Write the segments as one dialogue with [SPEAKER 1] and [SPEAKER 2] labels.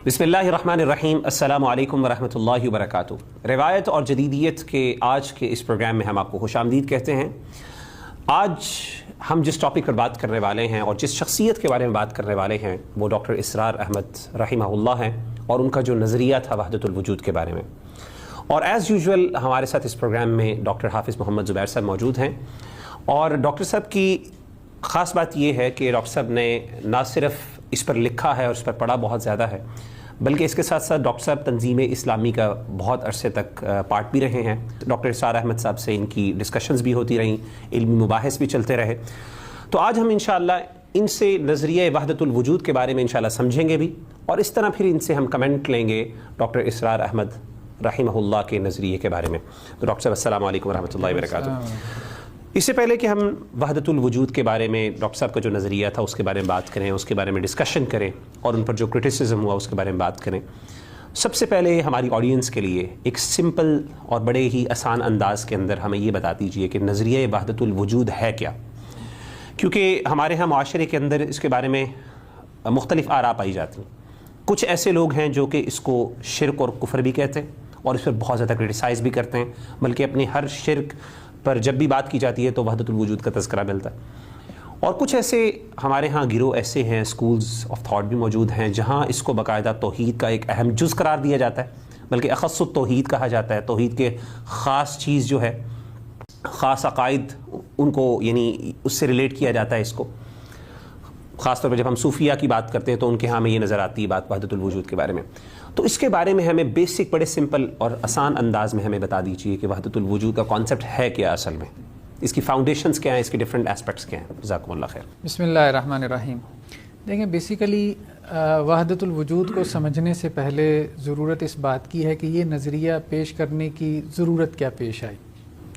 [SPEAKER 1] بسم اللہ الرحمن الرحیم، السلام علیکم ورحمۃ اللہ وبرکاتہ۔ روایت اور جدیدیت کے آج کے اس پروگرام میں ہم آپ کو خوش آمدید کہتے ہیں۔ آج ہم جس ٹاپک پر بات کرنے والے ہیں اور جس شخصیت کے بارے میں بات کرنے والے ہیں وہ ڈاکٹر اسرار احمد رحمہ اللہ ہیں، اور ان کا جو نظریہ تھا وحدت الوجود کے بارے میں۔ اور ایز یوزول ہمارے ساتھ اس پروگرام میں ڈاکٹر حافظ محمد زبیر صاحب موجود ہیں، اور ڈاکٹر صاحب کی خاص بات یہ ہے کہ ڈاکٹر صاحب نے نہ صرف اس پر لکھا ہے اور اس پر پڑھا بہت زیادہ ہے، بلکہ اس کے ساتھ ساتھ ڈاکٹر صاحب تنظیم اسلامی کا بہت عرصے تک پارٹ بھی رہے ہیں۔ ڈاکٹر اسرار احمد صاحب سے ان کی ڈسکشنز بھی ہوتی رہیں، علمی مباحث بھی چلتے رہے۔ تو آج ہم انشاءاللہ ان سے نظریہ وحدت الوجود کے بارے میں انشاءاللہ سمجھیں گے بھی، اور اس طرح پھر ان سے ہم کمنٹ لیں گے ڈاکٹر اسرار احمد رحمہ اللہ کے نظریے کے بارے میں۔ تو ڈاکٹر صاحب السلام علیکم ورحمۃ اللہ وبرکاتہ۔ اس سے پہلے کہ ہم وحدت الوجود کے بارے میں ڈاکٹر صاحب کا جو نظریہ تھا اس کے بارے میں بات کریں، اس کے بارے میں ڈسکشن کریں، اور ان پر جو کرٹیسزم ہوا اس کے بارے میں بات کریں، سب سے پہلے ہماری آڈینس کے لیے ایک سمپل اور بڑے ہی آسان انداز کے اندر ہمیں یہ بتا دیجئے کہ نظریہ وحدت الوجود ہے کیا؟ کیونکہ ہمارے ہاں معاشرے کے اندر اس کے بارے میں مختلف آراء پائی جاتی ہیں۔ کچھ ایسے لوگ ہیں جو کہ اس کو شرک اور کفر بھی کہتے ہیں اور اس پر بہت زیادہ کرٹیسائز بھی کرتے ہیں، بلکہ اپنی ہر شرک پر جب بھی بات کی جاتی ہے تو وحدت الوجود کا تذکرہ ملتا ہے۔ اور کچھ ایسے ہمارے ہاں گروہ ایسے ہیں، سکولز آف تھاٹ بھی موجود ہیں، جہاں اس کو باقاعدہ توحید کا ایک اہم جز قرار دیا جاتا ہے، بلکہ اخص التوحید کہا جاتا ہے۔ توحید کے خاص چیز جو ہے، خاص عقائد ان کو یعنی اس سے ریلیٹ کیا جاتا ہے اس کو۔ خاص طور پر جب ہم صوفیہ کی بات کرتے ہیں تو ان کے ہاں میں یہ نظر آتی ہے بات وحدت الوجود کے بارے میں۔ تو اس کے بارے میں ہمیں بیسک بڑے سمپل اور آسان انداز میں ہمیں بتا دیجیے کہ وحدت الوجود کا کانسیپٹ ہے کیا اصل میں، اس کی فاؤنڈیشنز کیا ہیں، اس کے ڈفرینٹ ایسپیکٹس کیا ہیں۔ جزاکم اللہ خیر۔
[SPEAKER 2] بسم اللہ الرحمن الرحیم۔ دیکھیں، بیسیکلی وحدت الوجود کو سمجھنے سے پہلے ضرورت اس بات کی ہے کہ یہ نظریہ پیش کرنے کی ضرورت کیا پیش آئی۔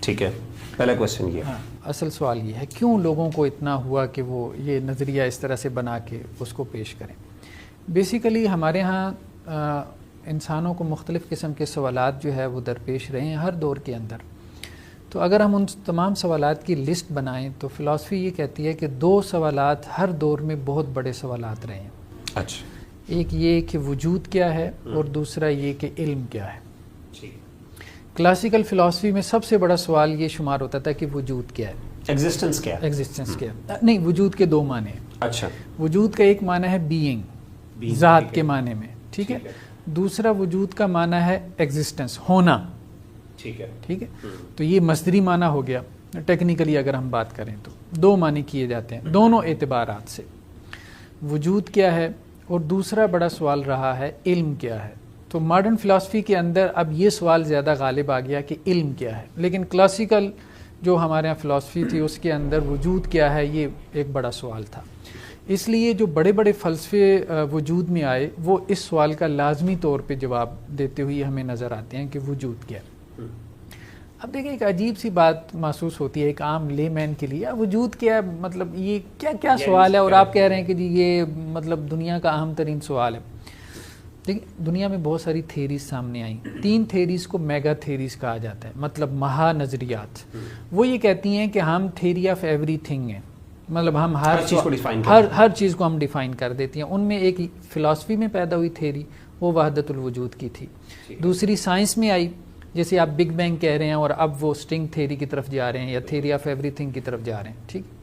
[SPEAKER 1] ٹھیک ہے، پہلا کویسچن یہ۔
[SPEAKER 2] اصل سوال یہ ہے کیوں لوگوں کو اتنا ہوا کہ وہ یہ نظریہ اس طرح سے بنا کے اس کو پیش کریں۔ بیسیکلی ہمارے ہاں انسانوں کو مختلف قسم کے سوالات جو ہے وہ درپیش رہے ہیں ہر دور کے اندر۔ تو اگر ہم ان تمام سوالات کی لسٹ بنائیں تو فلسفی یہ کہتی ہے کہ دو سوالات ہر دور میں بہت بڑے سوالات رہے ہیں۔
[SPEAKER 1] اچھا،
[SPEAKER 2] ایک یہ کہ وجود کیا ہے اور دوسرا یہ کہ علم کیا ہے۔ کلاسیکل فلسفی میں سب سے بڑا سوال یہ شمار ہوتا تھا کہ وجود کیا ہے،
[SPEAKER 1] ایگزسٹنس کیا ہے۔
[SPEAKER 2] ایگزسٹنس کیا ہے۔ نہیں، وجود کے دو معنی ہیں۔
[SPEAKER 1] اچھا،
[SPEAKER 2] وجود کا ایک معنی ہے بینگ، ذات کے معنی میں، ٹھیک ہے۔ دوسرا وجود کا معنی ہے ایگزسٹنس، ہونا،
[SPEAKER 1] ٹھیک ہے،
[SPEAKER 2] ٹھیک ہے۔ تو یہ مصدری معنی ہو گیا۔ ٹیکنیکلی اگر ہم بات کریں تو دو معنی کیے جاتے ہیں دونوں اعتبارات سے، وجود کیا ہے اور دوسرا بڑا سوال رہا ہے علم کیا ہے۔ تو ماڈرن فلسفی کے اندر اب یہ سوال زیادہ غالب آ گیا کہ علم کیا ہے، لیکن کلاسیکل جو ہمارے یہاں فلسفی تھی اس کے اندر وجود کیا ہے یہ ایک بڑا سوال تھا۔ اس لیے جو بڑے بڑے فلسفے وجود میں آئے وہ اس سوال کا لازمی طور پہ جواب دیتے ہوئے ہمیں نظر آتے ہیں کہ وجود کیا ہے۔ اب دیکھیں، ایک عجیب سی بات محسوس ہوتی ہے ایک عام لے مین کے لیے، وجود کیا ہے، مطلب یہ کیا سوال ہے، اور آپ کہہ رہے ہیں کہ جی یہ مطلب دنیا کا اہم ترین سوال ہے۔ دیکھیں، دنیا میں بہت ساری تھیریز سامنے آئیں، 3 تھیریز کو میگا تھیریز کہا جاتا ہے، مطلب مہا نظریات۔ وہ یہ کہتی ہیں کہ ہم تھیری آف ایوری تھنگ ہیں، مطلب ہم ہر چیز کو ہم ڈیفائن کر دیتی ہیں۔ ان میں ایک فلسفی میں پیدا ہوئی تھیری وہ وحدت الوجود کی تھی، دوسری سائنس میں آئی، جیسے آپ بگ بینگ کہہ رہے ہیں، اور اب وہ اسٹرنگ تھیری کی طرف جا رہے ہیں یا تھیری آف ایوری تھنگ کی طرف جا رہے ہیں، ٹھیک۔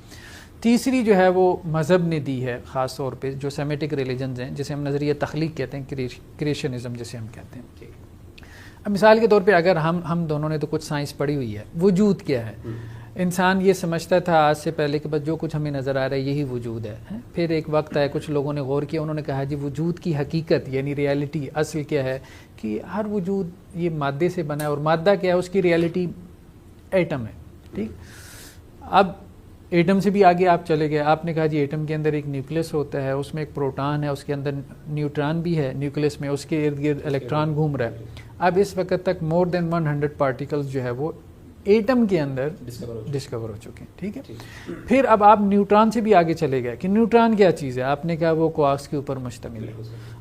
[SPEAKER 2] تیسری جو ہے وہ مذہب نے دی ہے، خاص طور پہ جو سیمیٹک ریلیجنز ہیں، جسے ہم نظریہ تخلیق کہتے ہیں، کریشنزم جسے ہم کہتے ہیں۔ اب مثال کے طور پہ اگر ہم دونوں نے تو کچھ سائنس پڑھی ہوئی ہے، وجود کیا ہے؟ انسان یہ سمجھتا تھا آج سے پہلے کہ بس جو کچھ ہمیں نظر آ رہا ہے یہی وجود ہے۔ پھر ایک وقت آیا، کچھ لوگوں نے غور کیا، انہوں نے کہا جی وجود کی حقیقت یعنی ریالٹی اصل کیا ہے، کہ ہر وجود یہ مادے سے بنا ہے، اور مادہ کیا ہے، اس کی ریالٹی ایٹم ہے، ٹھیک۔ اب ایٹم سے بھی آگے آپ چلے گئے، آپ نے کہا جی ایٹم کے اندر ایک نیوکلس ہوتا ہے، اس میں ایک پروٹون ہے، اس کے اندر نیوٹران بھی ہے نیوکلس میں، اس کے ارد گرد الیکٹران گھوم رہا ہے۔ اب اس وقت تک مور دین 100 پارٹیکلز جو ہے وہ ایٹم کے اندر ڈسکور ہو چکے ہیں، ٹھیک ہے۔ پھر اب آپ نیوٹران سے بھی آگے چلے گئے کہ نیوٹران کیا چیز ہے، آپ نے کہا وہ کوارکس کے اوپر مشتمل ہے۔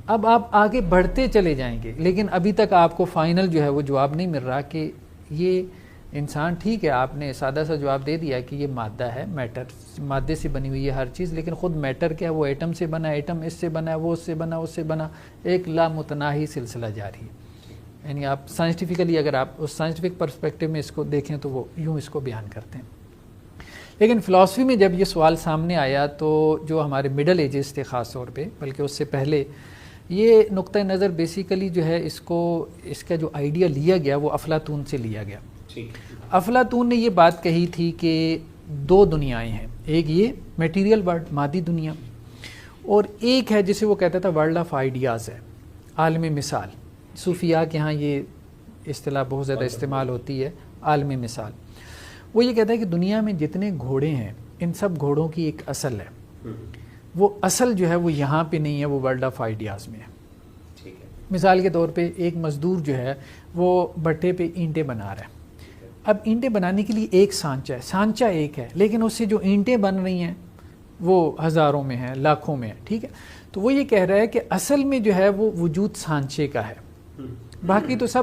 [SPEAKER 2] اب آپ آگے بڑھتے چلے جائیں گے، لیکن ابھی تک آپ کو فائنل جو ہے وہ جواب نہیں مل رہا کہ یہ انسان ٹھیک ہے، آپ نے سادہ سا جواب دے دیا کہ یہ مادہ ہے، میٹر، مادے سے بنی ہوئی ہے ہر چیز، لیکن خود میٹر کیا ہے؟ وہ ایٹم سے بنا ہے، ایٹم اس سے بنا ہے، وہ اس سے بنا، اس سے بنا، ایک لامتناہی سلسلہ جاری ہے. یعنی آپ سائنٹیفکلی اگر آپ اس سائنٹیفک پرسپیکٹیو میں اس کو دیکھیں تو وہ یوں اس کو بیان کرتے ہیں. لیکن فلاسفی میں جب یہ سوال سامنے آیا تو جو ہمارے مڈل ایجز تھے خاص طور پہ، بلکہ اس سے پہلے، یہ نقطہ نظر بیسیکلی جو ہے اس کا جو آئیڈیا لیا گیا وہ افلاطون سے لیا گیا. افلاطون نے یہ بات کہی تھی کہ دو دنیایں ہیں، ایک یہ میٹیریل ورلڈ، مادی دنیا، اور ایک ہے جسے وہ کہتا تھا ورلڈ آف آئیڈیاز ہے، عالم مثال. صوفیاء کے ہاں یہ اصطلاح بہت زیادہ استعمال ہوتی ہے، عالم مثال. وہ یہ کہتا ہے کہ دنیا میں جتنے گھوڑے ہیں ان سب گھوڑوں کی ایک اصل ہے، وہ اصل جو ہے وہ یہاں پہ نہیں ہے، وہ ورلڈ آف آئیڈیاز میں ہے. مثال کے طور پہ ایک مزدور جو ہے وہ بھٹے پہ اینٹیں بنا رہا ہے. اب اینٹیں بنانے کے لیے ایک سانچہ ہے، سانچہ ایک ہے، لیکن اس سے جو اینٹیں بن رہی ہیں وہ ہزاروں میں ہیں، لاکھوں میں ہیں. ٹھیک ہے، تو وہ یہ کہہ رہا ہے کہ اصل میں جو ہے وہ وجود سانچے کا ہے، باقی تو سب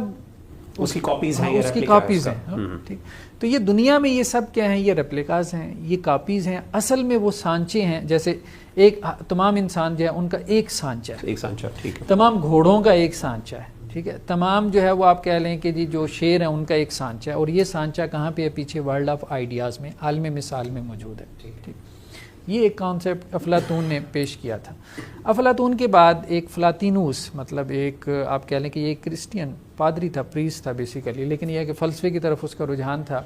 [SPEAKER 1] اس کی کاپیز ہیں،
[SPEAKER 2] اس کی کاپیز ہیں. ٹھیک، تو یہ دنیا میں یہ سب کیا ہیں؟ یہ ریپلیکاز ہیں، یہ کاپیز ہیں. اصل میں وہ سانچے ہیں. جیسے ایک تمام انسان جو ہے ان کا ایک سانچہ ہے،
[SPEAKER 1] ایک سانچہ، ٹھیک ہے.
[SPEAKER 2] تمام گھوڑوں کا ایک سانچہ ہے. ٹھیک ہے، تمام جو ہے وہ آپ کہہ لیں کہ جی جو شیر ہیں ان کا ایک سانچہ ہے، اور یہ سانچہ کہاں پہ ہے؟ پیچھے ورلڈ آف آئیڈیاز میں، عالم مثال میں موجود ہے. ٹھیک، یہ ایک کانسیپٹ افلاطون نے پیش کیا تھا. افلاطون کے بعد ایک فلاطینوس، مطلب ایک آپ کہہ لیں کہ یہ ایک کرسچین پادری تھا، پریسٹ تھا بیسیکلی، لیکن یہ کہ فلسفے کی طرف اس کا رجحان تھا.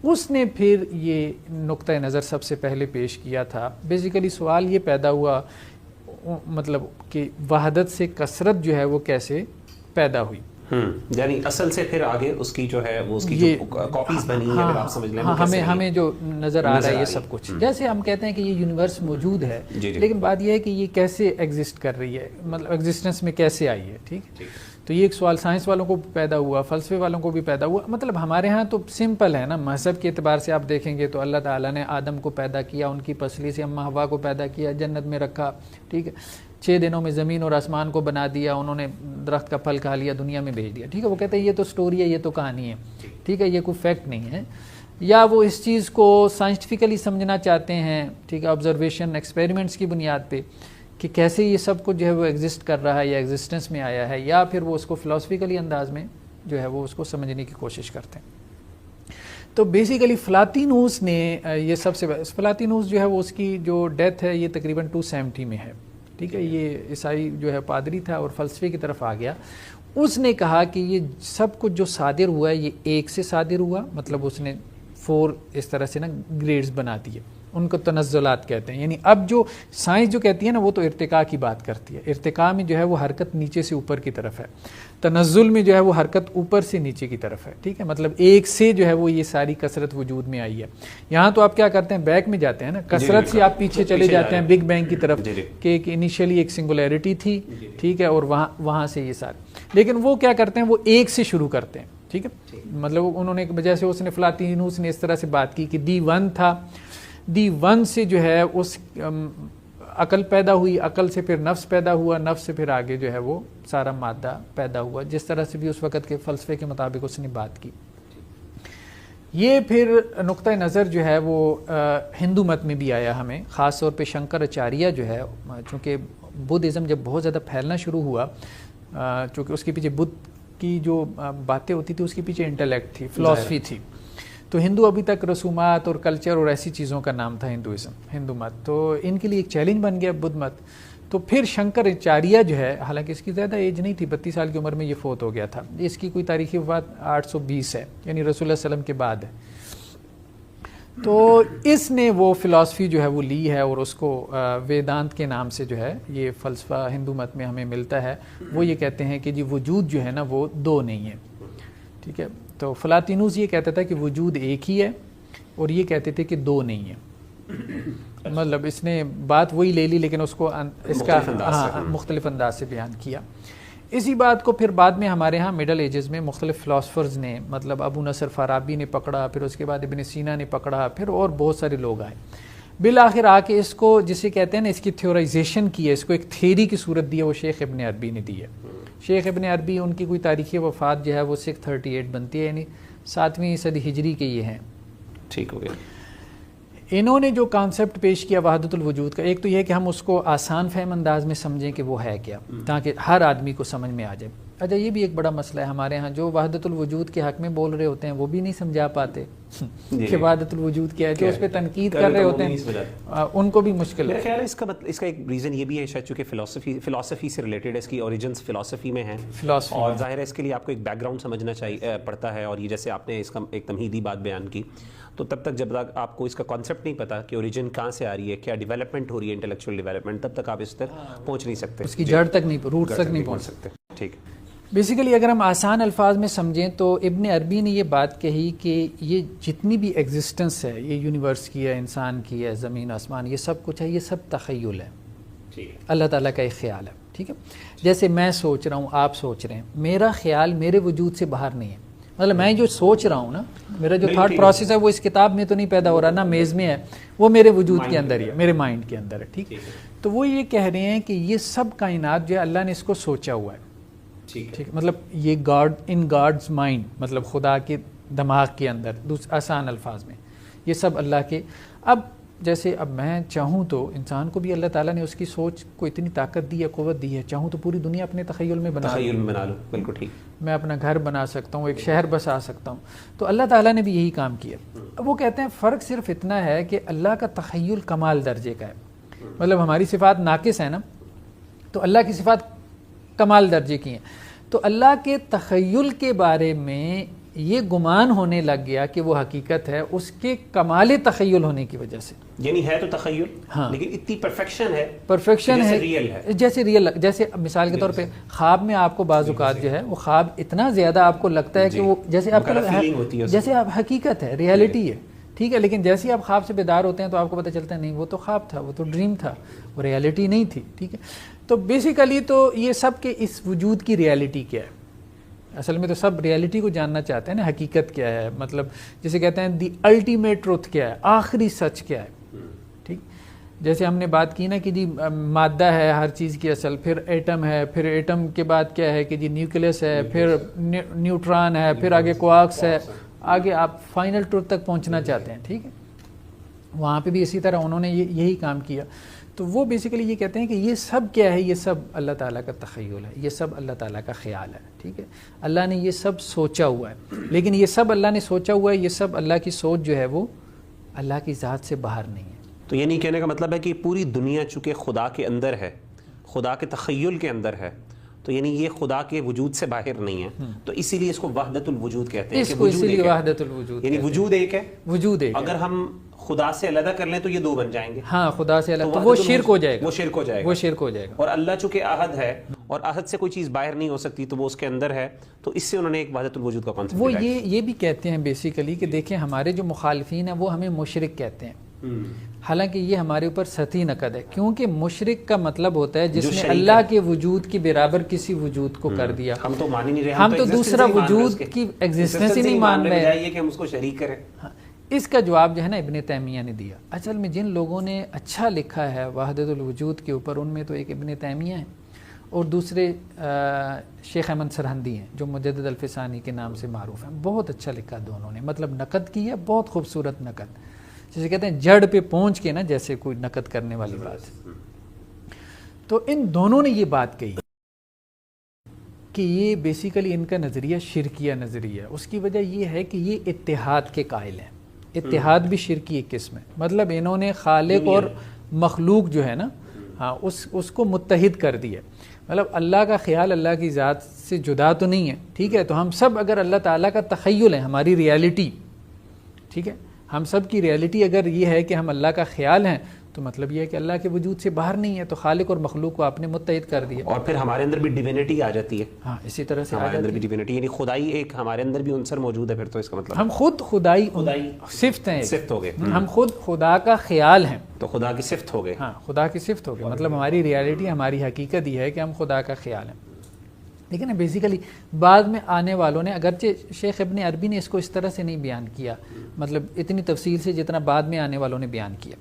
[SPEAKER 2] اس نے پھر یہ نقطہ نظر سب سے پہلے پیش کیا تھا. بیسیکلی سوال یہ پیدا ہوا مطلب کہ وحدت سے کثرت جو ہے وہ کیسے پیدا ہوئی.
[SPEAKER 1] یعنی اصل سے پھر آگے اس کی جو ہے وہ اس کی جو کاپیز بنی ہیں، اگر آپ سمجھ لیں
[SPEAKER 2] ہمیں جو نظر آ رہا ہے یہ سب کچھ، جیسے ہم کہتے ہیں کہ یہ یونیورس موجود ہے، لیکن بات یہ ہے کہ یہ کیسے ایگزسٹ کر رہی ہے، مطلب ایگزسٹنس میں کیسے آئی ہے. ٹھیک، تو یہ ایک سوال سائنس والوں کو پیدا ہوا، فلسفے والوں کو بھی پیدا ہوا. مطلب ہمارے ہاں تو سمپل ہے نا، مذہب کے اعتبار سے آپ دیکھیں گے تو اللہ تعالیٰ نے آدم کو پیدا کیا، ان کی پسلی سے اماں حوا کو پیدا کیا، جنت میں رکھا. ٹھیک ہے، 6 دنوں میں زمین اور آسمان کو بنا دیا، انہوں نے درخت کا پھل کھا لیا، دنیا میں بھیج دیا. ٹھیک ہے، وہ کہتے ہیں یہ تو سٹوری ہے، یہ تو کہانی ہے. ٹھیک ہے، یہ کوئی فیکٹ نہیں ہے. یا وہ اس چیز کو سائنٹیفکلی سمجھنا چاہتے ہیں، ٹھیک ہے، آبزرویشن ایکسپیریمنٹس کی بنیاد پہ کہ کیسے یہ سب کچھ جو ہے وہ ایگزسٹ کر رہا ہے یا ایگزسٹنس میں آیا ہے، یا پھر وہ اس کو فلاسفیکلی انداز میں جو ہے وہ اس کو سمجھنے کی کوشش کرتے ہیں. تو بیسیکلی فلاطینوس نے یہ سب سے فلاطینوس جو ہے وہ اس کی جو ڈیتھ ہے یہ تقریباً 270 میں ہے. ٹھیک ہے، یہ عیسائی جو ہے پادری تھا اور فلسفے کی طرف آ گیا. اس نے کہا کہ یہ سب کچھ جو صادر ہوا ہے یہ ایک سے صادر ہوا، مطلب اس نے 4 اس طرح سے نا گریڈز بنا دیے، ان کو تنزلات کہتے ہیں. یعنی اب جو سائنس جو کہتی ہے نا وہ تو ارتقاء کی بات کرتی ہے، ارتقاء میں جو ہے وہ حرکت نیچے سے اوپر کی طرف ہے، تنزل میں جو ہے وہ حرکت اوپر سے نیچے کی طرف ہے. ٹھیک ہے، مطلب ایک سے جو ہے وہ یہ ساری کثرت وجود میں آئی ہے. یہاں تو آپ کیا کرتے ہیں؟ بیک میں جاتے ہیں نا، کثرت سے آپ پیچھے چلے جاتے ہیں بگ بینگ کی طرف کہ انیشلی ایک سنگولیرٹی تھی. ٹھیک ہے، اور وہاں سے یہ سارے، لیکن وہ کیا کرتے ہیں؟ وہ ایک سے شروع کرتے ہیں. ٹھیک ہے، مطلب انہوں نے جیسے اس نے فلاطینوس نے اس طرح سے بات کی کہ دی ون تھا، دی ون سے جو ہے اس عقل پیدا ہوئی، عقل سے پھر نفس پیدا ہوا، نفس سے پھر آگے جو ہے وہ سارا مادہ پیدا ہوا، جس طرح سے بھی اس وقت کے فلسفے کے مطابق اس نے بات کی. یہ پھر نقطہ نظر جو ہے وہ ہندو مت میں بھی آیا ہمیں، خاص طور پہ شنکراچاریہ جو ہے، چونکہ بدھزم جب بہت زیادہ پھیلنا شروع ہوا، چونکہ اس کے پیچھے بدھ کی جو باتیں ہوتی تھی اس کے پیچھے انٹلیکٹ تھی، فلاسفی تھی. تو ہندو ابھی تک رسومات اور کلچر اور ایسی چیزوں کا نام تھا ہندو مت، تو ان کے لیے ایک چیلنج بن گیا بدھ مت. تو پھر شنکراچاریہ جو ہے، حالانکہ اس کی زیادہ ایج نہیں تھی، 32 سال کی عمر میں یہ فوت ہو گیا تھا. اس کی کوئی تاریخی وفات 820 ہے، یعنی رسول اللہ علیہ وسلم کے بعد ہے. تو اس نے وہ فلاسفی جو ہے وہ لی ہے اور اس کو ویدانت کے نام سے جو ہے یہ فلسفہ ہندو مت میں ہمیں ملتا ہے. وہ یہ کہتے ہیں کہ جی وجود جو ہے نا وہ 2 نہیں ہے. ٹھیک ہے، تو فلاطینوس یہ کہتا تھا کہ وجود ایک ہی ہے، اور یہ کہتے تھے کہ 2 نہیں ہے. مطلب اس نے بات وہی لے لی لیکن اس کو اس کا مختلف انداز سے بیان کیا. اسی بات کو پھر بعد میں ہمارے ہاں مڈل ایجز میں مختلف فلاسفرز نے، مطلب ابو نصر فارابی نے پکڑا، پھر اس کے بعد ابن سینا نے پکڑا، پھر اور بہت سارے لوگ آئے. بالآخر آ کے اس کو جسے کہتے ہیں نا اس کی تھیورائزیشن کی ہے، اس کو ایک تھیری کی صورت دی ہے، وہ شیخ ابن عربی نے دی ہے. شیخ ابن عربی، ان کی کوئی تاریخی وفات جو ہے وہ 638 بنتی ہے، یعنی 7ویں صدی ہجری کے یہ ہیں.
[SPEAKER 1] ٹھیک ہو گیا.
[SPEAKER 2] انہوں نے جو کانسیپٹ پیش کیا وحدت الوجود کا، ایک تو یہ کہ ہم اس کو آسان فہم انداز میں سمجھیں کہ وہ ہے کیا، تاکہ ہر آدمی کو سمجھ میں آ جائے. اچھا یہ بھی ایک بڑا مسئلہ ہے ہمارے ہاں، جو وحدت الوجود کے حق میں بول رہے ہوتے ہیں وہ بھی نہیں سمجھا پاتے کہ وحدت الوجود کیا ہے. جو اس پہ تنقید کر رہے ہوتے ہیں ان کو بھی مشکل ہے.
[SPEAKER 1] میرا خیال ہے اس کا ایک ریزن یہ بھی ہے شاید چونکہ فلاسفی سے ریلیٹڈ ہے، اس کی اوریجنس فلاسفی میں ہیں، اور ظاہر ہے اس کے لیے آپ کو ایک بیک گراؤنڈ سمجھنا چاہیے پڑتا ہے. اور یہ جیسے آپ نے اس کا ایک تمہیدی بات بیان کی، تو تب تک جب تک آپ کو اس کا کانسیپٹ نہیں پتا کہ اوریجن کہاں سے آ رہی ہے، کیا ڈیولپمنٹ ہو رہی ہے، انٹلیکچوئل ڈیولپمنٹ، تب تک آپ اس تک پہنچ نہیں سکتے،
[SPEAKER 2] اس کی جڑ تک نہیں، روٹ تک نہیں پہنچ
[SPEAKER 1] سکتے. ٹھیک.
[SPEAKER 2] بیسیکلی اگر ہم آسان الفاظ میں سمجھیں تو ابن عربی نے یہ بات کہی کہ یہ جتنی بھی ایگزسٹنس ہے، یہ یونیورس کی ہے، انسان کی ہے، زمین آسمان، یہ سب کچھ ہے، یہ سب تخیل ہے، اللہ تعالیٰ کا ایک خیال ہے. ٹھیک ہے. جیسے میں سوچ رہا ہوں، آپ سوچ رہے ہیں، میرا خیال میرے وجود سے باہر نہیں ہے. مطلب میں جو سوچ رہا ہوں نا، میرا جو تھاٹ پروسیس ہے وہ اس کتاب میں تو نہیں پیدا ہو رہا، نہ میز میں ہے، وہ میرے وجود کے اندر ہی ہے، میرے مائنڈ کے اندر ہے. ٹھیک. تو وہ یہ کہہ رہے ہیں کہ یہ سب کائنات جو ہے اللہ نے اس کو سوچا ہوا ہے. ٹھیک. مطلب یہ گاڈز مائنڈ، مطلب خدا کے دماغ کے اندر، آسان الفاظ میں یہ سب اللہ کے. اب جیسے اب میں چاہوں تو انسان کو بھی اللہ تعالیٰ نے اس کی سوچ کو اتنی طاقت دی ہے، قوت دی ہے، چاہوں تو پوری دنیا اپنے تخیل میں بنا
[SPEAKER 1] لو. بالکل ٹھیک.
[SPEAKER 2] میں اپنا گھر بنا سکتا ہوں، ایک شہر بسا سکتا ہوں. تو اللہ تعالیٰ نے بھی یہی کام کیا. وہ کہتے ہیں فرق صرف اتنا ہے کہ اللہ کا تخیل کمال درجے کا ہے. مطلب ہماری صفات ناقص ہیں نا، تو اللہ کی صفات کمال درجے کی ہیں. تو اللہ کے تخیل کے بارے میں یہ گمان ہونے لگ گیا کہ وہ حقیقت ہے اس کے کمال تخیل ہونے کی وجہ سے.
[SPEAKER 1] یعنی ہے تو تخیل،
[SPEAKER 2] ہاں،
[SPEAKER 1] لیکن اتنی پرفیکشن ہے
[SPEAKER 2] جیسے ریئل. جیسے مثال کے طور پہ خواب میں آپ کو بعض اوقات جو ہے وہ خواب اتنا زیادہ آپ کو لگتا ہے کہ وہ جیسے آپ کا جیسے آپ حقیقت ہے، ریئلٹی ہے. ٹھیک ہے. لیکن جیسے آپ خواب سے بیدار ہوتے ہیں تو آپ کو پتہ چلتا ہے نہیں، وہ تو خواب تھا، وہ تو ڈریم تھا، وہ ریئلٹی نہیں تھی. ٹھیک ہے. تو بیسیکلی تو یہ سب کے اس وجود کی ریئلٹی کیا ہے. اصل میں تو سب ریئلٹی کو جاننا چاہتے ہیں نا، حقیقت کیا ہے، مطلب جسے کہتے ہیں دی الٹیمیٹ ٹروتھ کیا ہے، آخری سچ کیا ہے. ٹھیک. جیسے ہم نے بات کی نا کہ جی مادہ ہے ہر چیز کی اصل، پھر ایٹم ہے، پھر ایٹم کے بعد کیا ہے کہ جی نیوکلیس ہے، پھر نیوٹران ہے، پھر آگے کوارکس ہے، آگے آپ فائنل ٹروتھ تک پہنچنا چاہتے ہیں. ٹھیک ہے. وہاں پہ بھی اسی طرح انہوں نے یہی کام کیا. تو وہ بیسیکلی یہ کہتے ہیں کہ یہ سب کیا ہے، یہ سب اللہ تعالیٰ کا تخیل ہے، یہ سب اللہ تعالیٰ کا خیال ہے. ٹھیک ہے. اللہ نے یہ سب سوچا ہوا ہے، لیکن یہ سب اللہ نے سوچا ہوا ہے، یہ سب اللہ کی سوچ جو ہے وہ اللہ کی ذات سے باہر نہیں ہے.
[SPEAKER 1] تو یہ نہیں کہنے کا مطلب ہے کہ پوری دنیا چونکہ خدا کے اندر ہے، خدا کے تخیل کے اندر ہے، تو یعنی یہ خدا کے وجود سے باہر نہیں ہے، تو اسی لیے اس کو وحدت الوجود کہتے ہیں.
[SPEAKER 2] اس کو اسی لیے وحدت الوجود
[SPEAKER 1] یعنی وجود ایک ہے،
[SPEAKER 2] وجود ایک.
[SPEAKER 1] اگر ہم خدا سے علیحدہ کر لیں تو یہ دو بن جائیں گے.
[SPEAKER 2] ہاں، خدا سے علیحدہ تو وہ شرک ہو جائے گا،
[SPEAKER 1] وہ شرک ہو جائے گا،
[SPEAKER 2] وہ شرک ہو جائے گا.
[SPEAKER 1] اور اللہ چونکہ احد ہے اور احد سے کوئی چیز باہر نہیں ہو سکتی، تو وہ اس کے اندر ہے، تو اس سے انہوں نے ایک وحدت الوجود کا کانسیپٹ
[SPEAKER 2] وہ یہ بھی کہتے ہیں بیسیکلی کہ دیکھیں ہمارے جو مخالفین ہیں وہ ہمیں مشرک کہتے ہیں. حالانکہ یہ ہمارے اوپر سطحی نقد ہے، کیونکہ مشرک کا مطلب ہوتا ہے جس نے اللہ کے وجود کے برابر کسی وجود کو کر دیا.
[SPEAKER 1] ہم تو مان ہی نہیں رہے،
[SPEAKER 2] ہم تو دوسرا وجود کی ایگزسٹنس ہی نہیں مان رہے
[SPEAKER 1] ہیں کہ ہم اس کو شریک کریں.
[SPEAKER 2] اس کا جواب جو ہے نا ابن تیمیہ نے دیا. اصل میں جن لوگوں نے اچھا لکھا ہے وحدت الوجود کے اوپر، ان میں تو ایک ابن تیمیہ ہیں اور دوسرے شیخ احمد سرہندی ہیں جو مجدد الفسانی کے نام سے معروف ہیں. بہت اچھا لکھا دونوں نے، مطلب نقد کی ہے، بہت خوبصورت نقد، جسے کہتے ہیں جڑ پہ پہنچ کے نا جیسے کوئی نقد کرنے والی بات. تو ان دونوں نے یہ بات کہی کہ یہ بیسیکلی ان کا نظریہ شرکیہ نظریہ ہے. اس کی وجہ یہ ہے کہ یہ اتحاد کے قائل ہیں. اتحاد بھی شرکی ایک قسم ہے، مطلب انہوں نے خالق اور مخلوق جو ہے نا، ہاں اس کو متحد کر دیا. مطلب اللہ کا خیال اللہ کی ذات سے جدا تو نہیں ہے. ٹھیک ہے. تو ہم سب اگر اللہ تعالیٰ کا تخیل ہے، ہماری ریالٹی، ٹھیک ہے، ہم سب کی ریالٹی اگر یہ ہے کہ ہم اللہ کا خیال ہیں، تو مطلب یہ ہے کہ اللہ کے وجود سے باہر نہیں ہے. تو خالق اور مخلوق کو آپ نے متحد کر دیا.
[SPEAKER 1] اور پھر ہمارے اندر بھی ڈیوینٹی آ جاتی ہے.
[SPEAKER 2] ہاں، اسی طرح سے
[SPEAKER 1] ہمارے اندر بھی ڈیوینٹی، یعنی خدائی ایک ہمارے اندر بھی عنصر موجود ہے. پھر تو اس کا مطلب
[SPEAKER 2] ہم خود خدائی صفت ہیں،
[SPEAKER 1] صفت ہو گئے.
[SPEAKER 2] ہم خود خدا کا خیال ہیں،
[SPEAKER 1] تو خدا کی صفت ہو گئے.
[SPEAKER 2] ہاں، خدا کی صفت ہو گئی. مطلب ہماری ریالٹی، ہماری حقیقت یہ ہے کہ ہم خدا کا خیال ہیں. لیکن بیسیکلی بعد میں آنے والوں نے، اگرچہ شیخ ابن عربی نے اس کو اس طرح سے نہیں بیان کیا، مطلب اتنی تفصیل سے جتنا بعد میں آنے والوں نے بیان کیا،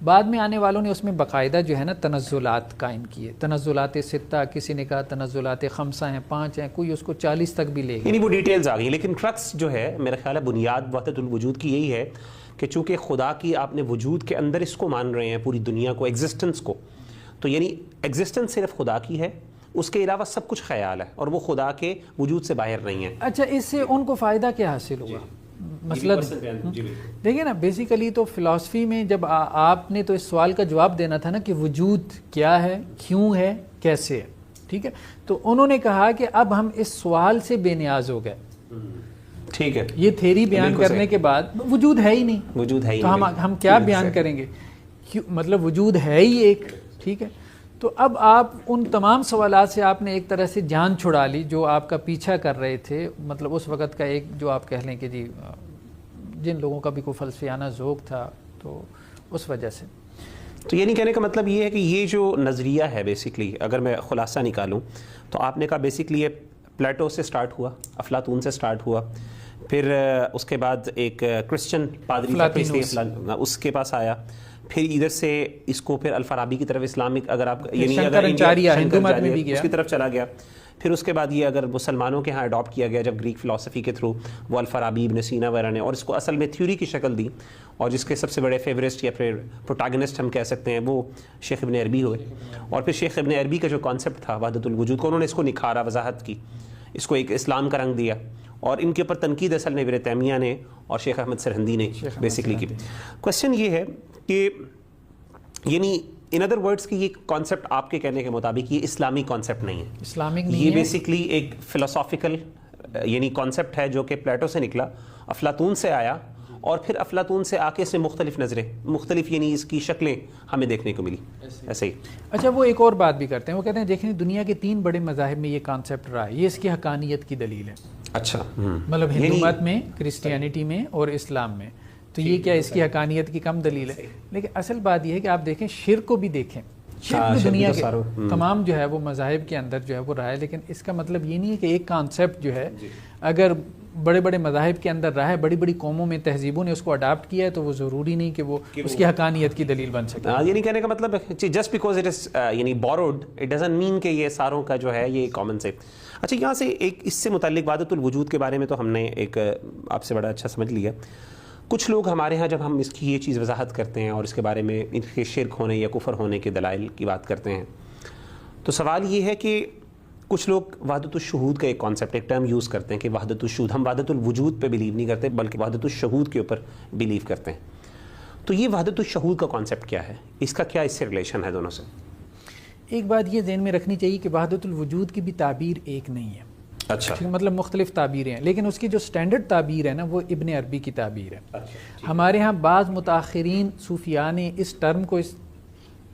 [SPEAKER 2] بعد میں آنے والوں نے اس میں باقاعدہ جو ہے نا تنزلات قائم کیے، تنزلات 6، کسی نے کہا تنزلات 5 ہیں، 5 ہیں، کوئی اس کو 40 تک بھی لے گیا،
[SPEAKER 1] یعنی وہ ڈیٹیلز آ گئی. لیکن کرکس جو ہے میرا خیال ہے بنیاد وحدت الوجود کی یہی ہے کہ چونکہ خدا کی آپ نے وجود کے اندر اس کو مان رہے ہیں، پوری دنیا کو، ایگزسٹنس کو، تو یعنی ایگزسٹنس صرف خدا کی ہے، اس کے علاوہ سب کچھ خیال ہے اور وہ خدا کے وجود سے باہر نہیں ہے.
[SPEAKER 2] اچھا اس سے ان کو فائدہ کیا حاصل ہوا؟ مسئلہ دیکھیں نا، بیسیکلی تو فلسفی میں جب آپ نے تو اس سوال کا جواب دینا تھا نا کہ وجود کیا ہے، کیوں ہے، کیسے ہے، ٹھیک ہے، تو انہوں نے کہا کہ اب ہم اس سوال سے بے نیاز ہو گئے.
[SPEAKER 1] ٹھیک ہے،
[SPEAKER 2] یہ تھیری بیان کرنے کے بعد وجود ہے ہی نہیں،
[SPEAKER 1] وجود ہے ہی
[SPEAKER 2] تو ہم کیا بیان کریں گے، مطلب وجود ہے ہی ایک، ٹھیک ہے. تو اب آپ ان تمام سوالات سے آپ نے ایک طرح سے جان چھڑا لی جو آپ کا پیچھا کر رہے تھے، مطلب اس وقت کا ایک جو آپ کہہ لیں کہ جی جن لوگوں کا بھی کوئی فلسفیانہ ذوق تھا، تو اس وجہ سے.
[SPEAKER 1] تو یہ نہیں کہنے کا مطلب یہ ہے کہ یہ جو نظریہ ہے بیسکلی اگر میں خلاصہ نکالوں تو آپ نے کہا بیسکلی یہ پلیٹو سے سٹارٹ ہوا، افلاطون سے سٹارٹ ہوا، پھر اس کے بعد ایک کرسچن پادری اس کے پاس آیا، پھر ادھر سے اس کو پھر الفارابی کی طرف اسلامک اگر آپ یعنی اس کی طرف چلا گیا، پھر اس کے بعد یہ اگر مسلمانوں کے ہاں اڈاپٹ کیا گیا جب گریک فلسفی کے تھرو، وہ الفارابی، ابن سینا وغیرہ نے، اور اس کو اصل میں تھیوری کی شکل دی، اور جس کے سب سے بڑے فیورسٹ یا پھر پروٹاگنسٹ ہم کہہ سکتے ہیں وہ شیخ ابن عربی ہوئے. اور پھر شیخ ابن عربی کا جو کانسیپٹ تھا وحدت الوجود کو، انہوں نے اس کو نکھارا، وضاحت کی، اس کو ایک اسلام کا رنگ دیا، اور ان کے اوپر تنقید اصل میں ابن تیمیہ نے اور شیخ احمد سرہندی نے بیسکلی کی. کوشچن یہ ہے کہ یعنی ان ادر ورڈس کہ یہ کانسیپٹ آپ کے کہنے کے مطابق یہ اسلامی کانسیپٹ نہیں ہے،
[SPEAKER 2] اسلامک نہیں
[SPEAKER 1] یہ
[SPEAKER 2] ہے،
[SPEAKER 1] بیسکلی ایک فلسافیکل یعنی کانسیپٹ ہے جو کہ پلیٹو سے نکلا، افلاطون سے آیا، اور پھر افلاطون سے آ کے اس میں مختلف نظریں، مختلف یعنی اس کی شکلیں ہمیں دیکھنے کو ملی ایسے ہی.
[SPEAKER 2] اچھا وہ ایک اور بات بھی کرتے ہیں، وہ کہتے ہیں دیکھیں دنیا کے 3 بڑے مذاہب میں یہ کانسیپٹ رہا ہے، یہ اس کی حقانیت کی دلیل ہے.
[SPEAKER 1] اچھا،
[SPEAKER 2] مطلب ہندو مت میں، کرسچینٹی میں اور اسلام میں، تو یہ کیا اس کی حقانیت کی کم دلیل ہے؟ لیکن اصل بات یہ ہے کہ آپ دیکھیں شرک کو بھی دیکھیں، شرک دنیا کے تمام جو ہے وہ مذاہب کے اندر جو ہے وہ رہا ہے، لیکن اس کا مطلب یہ نہیں ہے کہ ایک کانسیپٹ جو ہے اگر بڑے بڑے مذاہب کے اندر رہا ہے، بڑی بڑی قوموں میں تہذیبوں نے اس کو اڈاپٹ کیا ہے، تو وہ ضروری نہیں کہ وہ اس کی حقانیت کی دلیل بن سکے.
[SPEAKER 1] یہ نہیں کہنے کا مطلب جسٹ بیکاز اٹ از یعنی بوروڈ اٹ ڈزنٹ مین کہ یہ ساروں کا جو ہے یہ کامن سے. اچھا یہاں سے ایک اس سے متعلق وحدت الوجود کے بارے میں تو ہم نے ایک آپ سے بڑا اچھا سمجھ لیا. کچھ لوگ ہمارے ہاں جب ہم اس کی یہ چیز وضاحت کرتے ہیں اور اس کے بارے میں ان کے شرک ہونے یا کفر ہونے کے دلائل کی بات کرتے ہیں، تو سوال یہ ہے کہ کچھ لوگ وحدت الشہود کا ایک کانسیپٹ، ایک ٹرم یوز کرتے ہیں کہ وحدت الشہود، ہم وحدت الوجود پہ بلیو نہیں کرتے بلکہ وحدت الشہود کے اوپر بلیو کرتے ہیں. تو یہ وحدت الشہود کا کانسیپٹ کیا ہے، اس کا کیا اس سے ریلیشن ہے دونوں سے؟
[SPEAKER 2] ایک بات یہ ذہن میں رکھنی چاہیے کہ وحدت الوجود کی بھی تعبیر ایک نہیں ہے.
[SPEAKER 1] اچھا،
[SPEAKER 2] مطلب مختلف تعبیریں ہیں، لیکن اس کی جو سٹینڈرڈ تعبیر ہے نا وہ ابن عربی کی تعبیر ہے. ہمارے ہاں بعض متاخرین صوفیاء نے اس ٹرم کو اس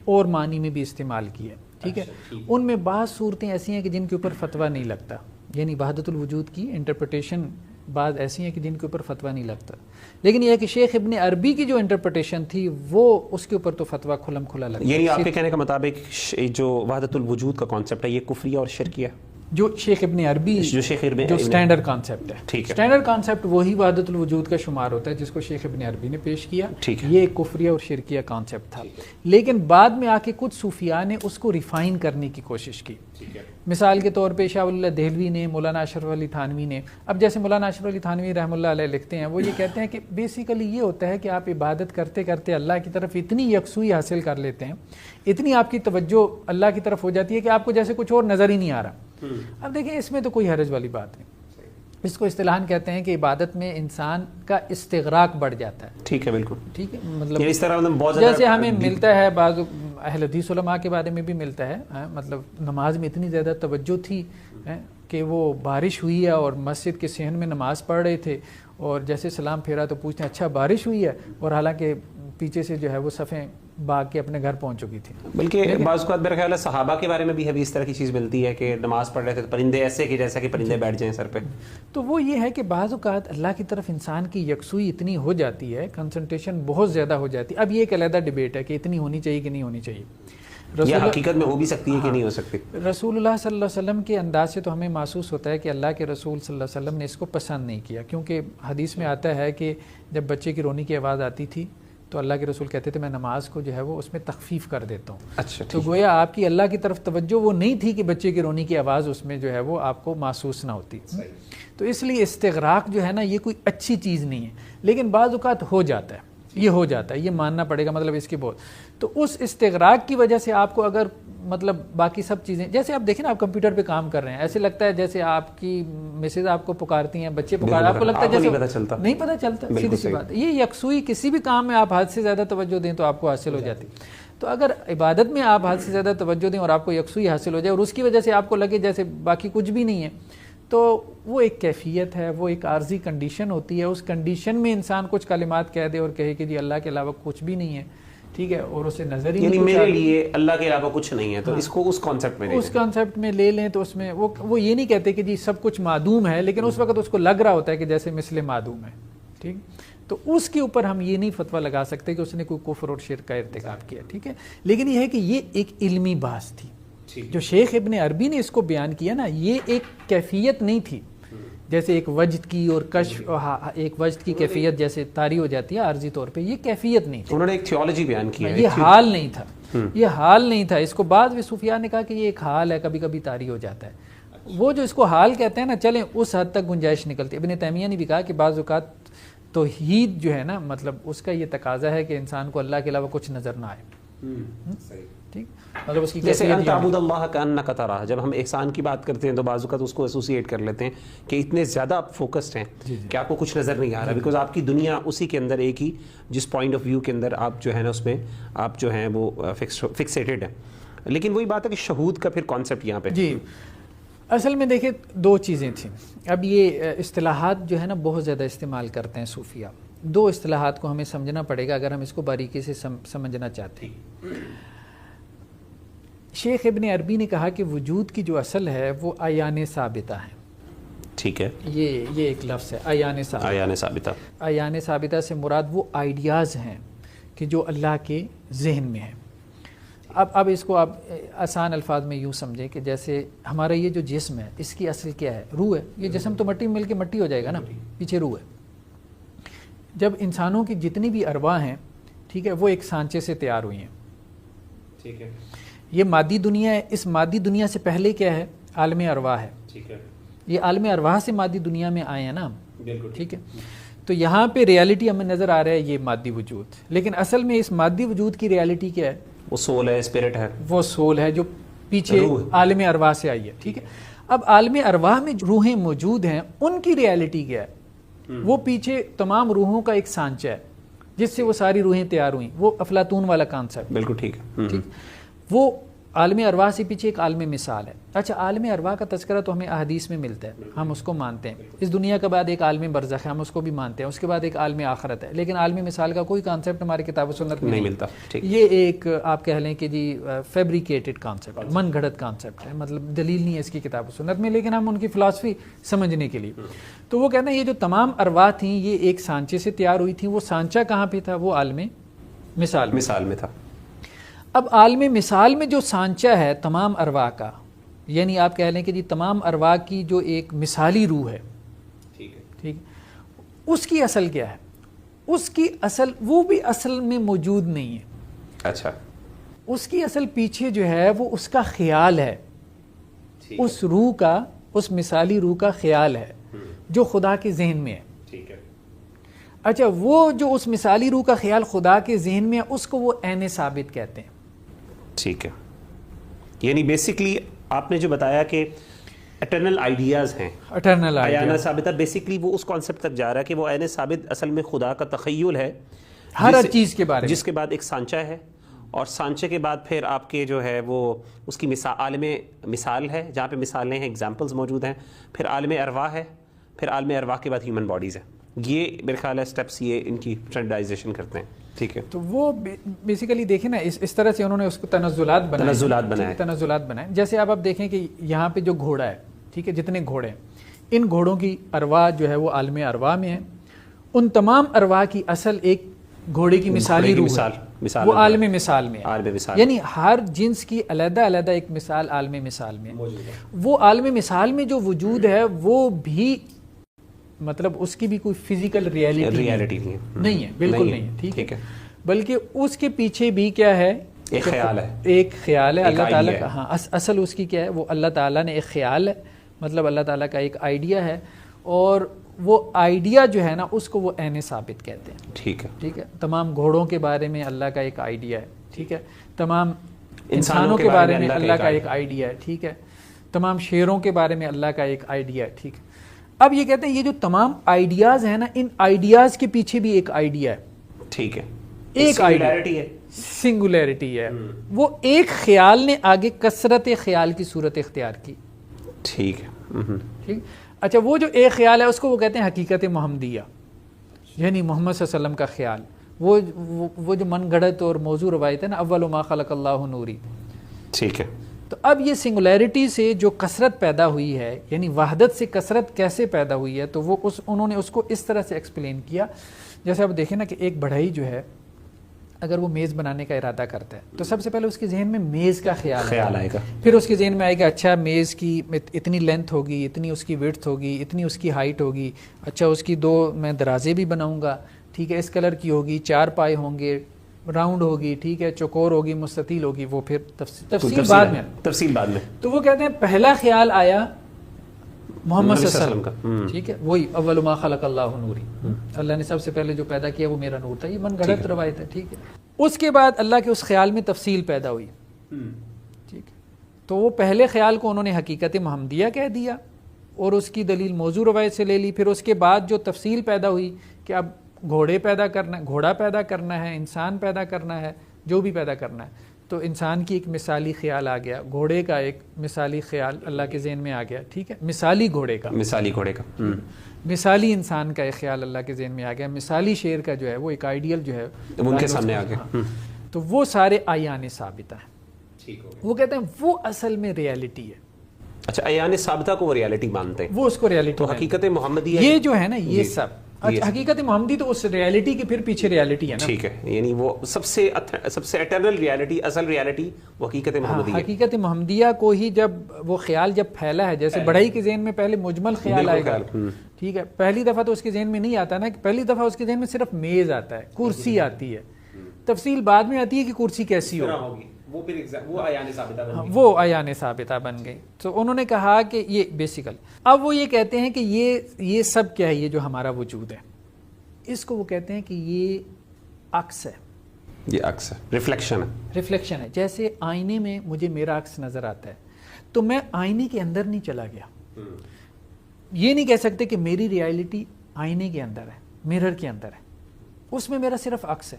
[SPEAKER 2] اور معنی میں بھی استعمال کیا، ٹھیک ہے. ان میں بعض صورتیں ایسی ہیں کہ جن کے اوپر فتویٰ نہیں لگتا، یعنی وحدت الوجود کی انٹرپریٹیشن بعض ایسی ہیں کہ جن کے اوپر فتویٰ نہیں لگتا، لیکن یہ کہ شیخ ابن عربی کی جو انٹرپریٹیشن تھی وہ اس کے اوپر تو فتویٰ کھلم کھلا لگتا.
[SPEAKER 1] یعنی آپ کے کہنے کا مطابق جو وحدت الوجود کا کانسیپٹ ہے یہ کفریہ اور شرکیہ،
[SPEAKER 2] جو شیخ ابن عربی جو سٹینڈرڈ کانسیپٹ ہے، سٹینڈرڈ کانسیپٹ وہی وحدت الوجود کا شمار ہوتا ہے جس کو شیخ ابن عربی نے پیش کیا. یہ کفریہ اور شرکیہ کانسیپٹ تھا، لیکن بعد میں آ کے کچھ صوفیاء نے اس کو ریفائن کرنے کی کوشش کی. مثال کے طور پہ شاہ ولی اللہ دہلوی نے، مولانا اشرف علی تھانوی نے، اب جیسے مولانا اشرف علی تھانوی رحمۃ اللہ علیہ لکھتے ہیں، وہ یہ کہتے ہیں کہ بیسیکلی یہ ہوتا ہے کہ آپ عبادت کرتے کرتے اللہ کی طرف اتنی یکسوئی حاصل کر لیتے ہیں، اتنی آپ کی توجہ اللہ کی طرف ہو جاتی ہے کہ آپ کو جیسے کچھ اور نظر ہی نہیں آ رہا. اب دیکھیں اس میں تو کوئی حرج والی بات نہیں، اس کو اصطلاحاً کہتے ہیں کہ عبادت میں انسان کا استغراق بڑھ جاتا ہے. ٹھیک ہے، بالکل ٹھیک ہے. مطلب اس طرح جیسے ہمیں ملتا ہے بعض اہل حدیث علماء کے بارے میں بھی ملتا ہے، مطلب نماز میں اتنی زیادہ توجہ تھی کہ وہ بارش ہوئی ہے اور مسجد کے صحن میں نماز پڑھ رہے تھے، اور جیسے سلام پھیرا تو پوچھتے ہیں اچھا بارش ہوئی ہے، اور حالانکہ پیچھے سے جو ہے وہ صفیں بھاگ کے اپنے گھر پہنچ چکی تھی.
[SPEAKER 1] بلکہ بعض اوقات میرا خیال ہے صحابہ کے بارے میں بھی ابھی اس طرح کی چیز ملتی ہے کہ نماز پڑھ رہے تھے پرندے ایسے کہ جیسا کہ پرندے بیٹھ جائیں سر پہ.
[SPEAKER 2] تو وہ یہ ہے کہ بعض اوقات اللہ کی طرف انسان کی یکسوئی اتنی ہو جاتی ہے، کنسنٹریشن بہت زیادہ ہو جاتی ہے. اب یہ ایک علیحدہ ڈیبیٹ ہے کہ اتنی ہونی چاہیے کہ نہیں ہونی چاہیے.
[SPEAKER 1] یہ حقیقت میں ہو بھی سکتی ہے کہ نہیں ہو سکتی؟
[SPEAKER 2] رسول اللہ صلی اللہ علیہ وسلم کے انداز سے تو ہمیں محسوس ہوتا ہے کہ اللہ کے رسول صلی اللہ علیہ وسلم نے اس کو پسند نہیں کیا، کیونکہ حدیث میں آتا ہے کہ جب بچے کی رونے کی آواز آتی تھی تو اللہ کے رسول کہتے تھے میں نماز کو جو ہے وہ اس میں تخفیف کر دیتا ہوں.
[SPEAKER 1] اچھا،
[SPEAKER 2] تو گویا آپ کی اللہ کی طرف توجہ وہ نہیں تھی کہ بچے کی رونے کی آواز اس میں جو ہے وہ آپ کو محسوس نہ ہوتی. تو اس لیے استغراق جو ہے نا یہ کوئی اچھی چیز نہیں ہے، لیکن بعض اوقات ہو جاتا ہے، یہ ہو جاتا ہے، یہ ماننا پڑے گا، مطلب اس کی بہت. تو اس استغراق کی وجہ سے آپ کو اگر مطلب باقی سب چیزیں، جیسے آپ دیکھیں نا آپ کمپیوٹر پہ کام کر رہے ہیں، ایسے لگتا ہے جیسے آپ کی مسز آپ کو پکارتی ہیں، بچے پکار، آپ کو لگتا ہے جیسے نہیں پتہ چلتا. سیدھی سی بات، یہ یکسوئی کسی بھی کام میں آپ حد سے زیادہ توجہ دیں تو آپ کو حاصل ہو جاتی. تو اگر عبادت میں آپ حد سے زیادہ توجہ دیں اور آپ کو یکسوئی حاصل ہو جائے اور اس کی وجہ سے آپ کو لگے جیسے باقی کچھ بھی نہیں ہے، تو وہ ایک کیفیت ہے، وہ ایک عارضی کنڈیشن ہوتی ہے. اس کنڈیشن میں انسان کچھ کلمات کہہ دے اور کہے کہ جی اللہ کے علاوہ کچھ بھی نہیں ہے، ٹھیک ہے، اور اسے نظر ہی
[SPEAKER 1] یعنی میرے لیے اللہ کے علاوہ کچھ نہیں ہے، تو اس کو اس کانسیپٹ میں
[SPEAKER 2] لے لیں. تو اس میں وہ یہ نہیں کہتے کہ جی سب کچھ معدوم ہے، لیکن اس وقت اس کو لگ رہا ہوتا ہے کہ جیسے مثل معدوم ہے. ٹھیک، تو اس کے اوپر ہم یہ نہیں فتویٰ لگا سکتے کہ اس نے کوئی کفر اور شرک کا ارتکاب کیا. ٹھیک ہے، لیکن یہ ہے کہ یہ ایک علمی بحث تھی. جو شیخ ابن عربی نے اس کو بیان کیا نا، یہ ایک کیفیت نہیں تھی جیسے ایک وجد کی اور کشف، ایک وجد کی کیفیت جیسے طاری ہو جاتی ہے عارضی طور پہ، یہ کیفیت نہیں تھی.
[SPEAKER 1] انہوں نے ایک تھیولوجی بیان کیا،
[SPEAKER 2] یہ حال نہیں تھا، یہ حال نہیں تھا. اس کو بعض صوفیاء نے کہا کہ یہ ایک حال ہے، کبھی کبھی طاری ہو جاتا ہے. وہ جو اس کو حال کہتے ہیں نا، چلیں اس حد تک گنجائش نکلتی ہے. ابن تیمیہ نے بھی کہا کہ بعض اوقات توحید جو ہے نا، مطلب اس کا یہ تقاضا ہے کہ انسان کو اللہ کے علاوہ کچھ نظر نہ آئے. ٹھیک، مطلب اس کی
[SPEAKER 1] جیسے ان تعبد اللہ کأنک تراہ، جب ہم احسان کی بات کرتے ہیں تو بعض اوقات اس کو ایسوسیٹ کر لیتے ہیں کہ اتنے زیادہ آپ فوکسڈ ہیں کہ آپ کو کچھ نظر نہیں آ رہا، بیکاز آپ کی دنیا اسی کے اندر ایک ہی، جس پوائنٹ آف ویو کے اندر آپ جو ہے نا اس میں آپ جو ہیں وہ فکسیٹڈ ہیں. لیکن وہی بات ہے کہ شہود کا پھر کانسیپٹ یہاں پہ
[SPEAKER 2] جی اصل میں دیکھیں دو چیزیں تھیں. اب یہ اصطلاحات جو ہے نا بہت زیادہ استعمال کرتے ہیں صوفیہ. دو اصطلاحات کو ہمیں سمجھنا پڑے گا اگر ہم اس کو باریکی سے سمجھنا چاہتے ہیں. شیخ ابن عربی نے کہا کہ وجود کی جو اصل ہے وہ عیان ثابتہ ہے.
[SPEAKER 1] ٹھیک ہے،
[SPEAKER 2] یہ ایک لفظ ہے عیان ثابتہ. عیان ثابتہ سے مراد وہ آئیڈیاز ہیں کہ جو اللہ کے ذہن میں ہیں. اب اس کو آپ آسان الفاظ میں یوں سمجھیں کہ جیسے ہمارا یہ جو جسم ہے اس کی اصل کیا ہے؟ روح ہے. یہ جسم تو مٹی میں مل کے مٹی ہو جائے گا نا، پیچھے روح ہے. جب انسانوں کی جتنی بھی ارواح ہیں، ٹھیک ہے، وہ ایک سانچے سے تیار ہوئی ہیں.
[SPEAKER 1] ٹھیک ہے،
[SPEAKER 2] یہ مادی دنیا ہے. اس مادی دنیا سے پہلے کیا ہے؟ عالم ارواح ہے.
[SPEAKER 1] ٹھیک ہے،
[SPEAKER 2] یہ عالم ارواح سے مادی دنیا میں آئے ہیں نا. ٹھیک ہے، تو یہاں پہ ریالٹی ہمیں نظر آ رہا ہے یہ مادی وجود، لیکن اصل میں اس مادی وجود کی ریالٹی کیا ہے؟
[SPEAKER 1] وہ سول ہے، اسپرٹ ہے.
[SPEAKER 2] وہ سول ہے جو پیچھے عالم ارواح سے آئی ہے. ٹھیک ہے، اب عالم ارواح میں جو روحیں موجود ہیں ان کی ریالٹی کیا ہے؟ وہ پیچھے تمام روحوں کا ایک سانچہ ہے جس سے وہ ساری روحیں تیار ہوئیں. وہ افلاطون والا کانسیپٹ.
[SPEAKER 1] بالکل ٹھیک ہے.
[SPEAKER 2] وہ عالم ارواح سے پیچھے ایک عالم مثال ہے. اچھا، عالم ارواح کا تذکرہ تو ہمیں احادیث میں ملتا ہے، ہم اس کو مانتے ہیں. اس دنیا کے بعد ایک عالم برزخ ہے، ہم اس کو بھی مانتے ہیں. اس کے بعد ایک عالم آخرت ہے، لیکن عالم مثال کا کوئی کانسیپٹ ہماری کتاب و سنت میں نہیں
[SPEAKER 1] ملتا.
[SPEAKER 2] یہ ایک آپ کہہ لیں کہ جی فیبریکیٹڈ کانسیپٹ، من گھڑت کانسیپٹ ہے، مطلب دلیل نہیں ہے اس کی کتاب و سنت میں، لیکن ہم ان کی فلاسفی سمجھنے کے لیے. تو وہ کہتے ہیں یہ جو تمام ارواح تھیں یہ ایک سانچے سے تیار ہوئی تھیں. وہ سانچہ کہاں پہ تھا؟ وہ عالم مثال میں تھا. اب عالم مثال میں جو سانچہ ہے تمام ارواح کا، یعنی آپ کہہ لیں کہ جی تمام ارواح کی جو ایک مثالی روح ہے، ٹھیک، اس کی اصل کیا ہے؟ اس کی اصل وہ بھی اصل میں موجود نہیں ہے.
[SPEAKER 1] اچھا،
[SPEAKER 2] اس کی اصل پیچھے جو ہے وہ اس کا خیال ہے. اس روح کا، اس مثالی روح کا خیال ہے جو خدا کے ذہن میں ہے.
[SPEAKER 1] ٹھیک ہے.
[SPEAKER 2] اچھا، وہ جو اس مثالی روح کا خیال خدا کے ذہن میں ہے اس کو وہ عین ثابت کہتے ہیں.
[SPEAKER 1] ٹھیک ہے، یعنی بیسکلی آپ نے جو بتایا کہ اٹرنل آئیڈیاز ہیں،
[SPEAKER 2] اٹرنل
[SPEAKER 1] عیان ثابتہ، بیسکلی وہ اس کانسیپٹ تک جا رہا ہے کہ وہ عین ثابت اصل میں خدا کا تخیل ہے
[SPEAKER 2] ہر چیز کے بارے میں،
[SPEAKER 1] جس کے بعد ایک سانچہ ہے، اور سانچے کے بعد پھر آپ کے جو ہے وہ اس کی عالم مثال ہے جہاں پہ مثالیں ہیں، ایگزامپلز موجود ہیں، پھر عالم ارواح ہے، پھر عالم ارواح کے بعد ہیومن باڈیز ہے. یہ میرے خیال ہے اسٹیپس یہ ان کی اسٹینڈرڈائزیشن کرتے ہیں. ٹھیک ہے،
[SPEAKER 2] تو وہ بیسیکلی دیکھیں نا اس طرح سے انہوں نے اس کو تنزلات بنائے. جیسے آپ دیکھیں کہ یہاں پہ جو گھوڑا ہے، ٹھیک ہے، جتنے گھوڑے ہیں ان گھوڑوں کی ارواح جو ہے وہ عالم ارواح میں ہے. ان تمام ارواح کی اصل ایک گھوڑے کی مثالی روح ہے.
[SPEAKER 1] مثال
[SPEAKER 2] وہ عالم مثال میں ہے.
[SPEAKER 1] عالم مثال
[SPEAKER 2] یعنی ہر جنس کی علیحدہ علیحدہ ایک مثال عالم مثال میں ہے. وہ عالم مثال میں جو وجود ہے وہ بھی مطلب اس کی بھی کوئی فزیکل ریالٹی نہیں ہے, بالکل نہیں ہے, ٹھیک ہے, بلکہ اس کے پیچھے بھی کیا ہے,
[SPEAKER 1] ایک خیال ہے,
[SPEAKER 2] ایک خیال ہے اللہ تعالیٰ کا. ہاں, اصل اس کی کیا ہے, وہ اللہ تعالیٰ نے ایک خیال ہے, مطلب اللہ تعالیٰ کا ایک آئیڈیا ہے, اور وہ آئیڈیا جو ہے نا اس کو وہ عین ثابت کہتے ہیں.
[SPEAKER 1] ٹھیک ہے,
[SPEAKER 2] ٹھیک ہے. تمام گھوڑوں کے بارے میں اللہ کا ایک آئیڈیا ہے, ٹھیک ہے. تمام انسانوں کے بارے میں اللہ کا ایک آئیڈیا ہے, ٹھیک ہے. تمام شیروں کے بارے میں اللہ کا ایک آئیڈیا ہے, ٹھیک ہے. اب یہ کہتے ہیں یہ جو تمام آئیڈیاز ہیں نا, ان آئیڈیاز کے پیچھے بھی ایک آئیڈیا ہے.
[SPEAKER 1] ٹھیک ہے,
[SPEAKER 2] ایک آئیڈیا ہے, سنگولیرٹی ہے. وہ ایک خیال نے آگے کثرت خیال کی صورت اختیار کی.
[SPEAKER 1] ٹھیک ہے,
[SPEAKER 2] ٹھیک. اچھا, وہ جو ایک خیال ہے اس کو وہ کہتے ہیں حقیقت محمدیہ, یعنی محمد صلی اللہ علیہ وسلم کا خیال. وہ جو من گھڑت اور موضوع روایت ہے نا, اول ما خلق اللہ نوری.
[SPEAKER 1] ٹھیک ہے.
[SPEAKER 2] تو اب یہ سنگولیرٹی سے جو کثرت پیدا ہوئی ہے, یعنی وحدت سے کثرت کیسے پیدا ہوئی ہے, تو وہ انہوں نے اس کو اس طرح سے ایکسپلین کیا. جیسے آپ دیکھیں نا کہ ایک بڑھئی جو ہے اگر وہ میز بنانے کا ارادہ کرتا ہے تو سب سے پہلے اس کے ذہن میں میز کا خیال آئے گا. پھر اس کے ذہن میں آئے گا اچھا میز کی اتنی لینتھ ہوگی, اتنی اس کی وڈتھ ہوگی, اتنی اس کی ہائٹ ہوگی, اچھا اس کی 2 میں درازے بھی بناؤں گا, ٹھیک ہے, اس کلر کی ہوگی, 4 پائے ہوں گے, راؤنڈ ہوگی, ٹھیک ہے, چوکور ہوگی, مستطیل ہوگی. وہ پھر تفصیل بعد میں. تو وہ کہتے ہیں پہلا خیال آیا محمد صلی اللہ علیہ وسلم کا, ٹھیک ہے, وہی اول ما خلق اللہ نوری, اللہ نے سب سے پہلے جو پیدا کیا وہ میرا نور تھا. یہ من گھڑت روایت ہے, ٹھیک ہے. اس کے بعد اللہ کے اس خیال میں تفصیل پیدا ہوئی, ٹھیک ہے. تو وہ پہلے خیال کو انہوں نے حقیقت محمدیہ کہہ دیا اور اس کی دلیل موضوع روایت سے لے لی. پھر اس کے بعد جو تفصیل پیدا ہوئی کہ اب گھوڑا پیدا کرنا ہے, انسان پیدا کرنا ہے, جو بھی پیدا کرنا ہے, تو انسان کی ایک مثالی خیال آ گیا, گھوڑے کا ایک مثالی خیال اللہ کے ذہن میں آ گیا, ٹھیک ہے, مثالی گھوڑے کا, مثالی انسان کا ایک خیال اللہ کے ذہن میں آ گیا, مثالی شیر کا جو ہے وہ ایک آئیڈیل جو ہے
[SPEAKER 1] ان کے سامنے آ گیا.
[SPEAKER 2] تو وہ سارے عیان ثابتہ ہیں. وہ کہتے ہیں وہ اصل میں ریالٹی ہے.
[SPEAKER 1] اچھا, عیان ثابتہ کو وہ ریالٹی مانتے ہیں,
[SPEAKER 2] وہ اس کو ریالٹی.
[SPEAKER 1] تو حقیقت محمدیہ
[SPEAKER 2] یہ جو ہے نا یہ سب حقیقت محمدی تو اس ریالٹی کے پھر پیچھے ریالٹی ہے نا.
[SPEAKER 1] ٹھیک ہے, یعنی وہ سب سے ایٹرنل ریالٹی, اصل ریالٹی وہ حقیقت محمدیہ.
[SPEAKER 2] حقیقت محمدیہ کو ہی جب وہ خیال جب پھیلا ہے, جیسے بڑھئی کے ذہن میں پہلے مجمل خیال آئے گا, ٹھیک ہے, پہلی دفعہ تو اس کے ذہن میں نہیں آتا نا, کہ پہلی دفعہ اس کے ذہن میں صرف میز آتا ہے, کرسی آتی ہے, تفصیل بعد میں آتی ہے کہ کرسی کیسی ہوگی, وہ عیان ثابتہ بن گئی. تو انہوں نے کہا کہ یہ بیسیکل, اب وہ یہ کہتے ہیں کہ یہ سب کیا ہے, یہ جو ہمارا وجود ہے اس کو وہ کہتے ہیں کہ یہ عکس ہے,
[SPEAKER 1] یہ عکس ہے, ریفلیکشن ہے.
[SPEAKER 2] جیسے آئینے میں مجھے میرا عکس نظر آتا ہے تو میں آئینے کے اندر نہیں چلا گیا, یہ نہیں کہہ سکتے کہ میری ریالٹی آئینے کے اندر ہے, میرر کے اندر ہے, اس میں میرا صرف عکس ہے,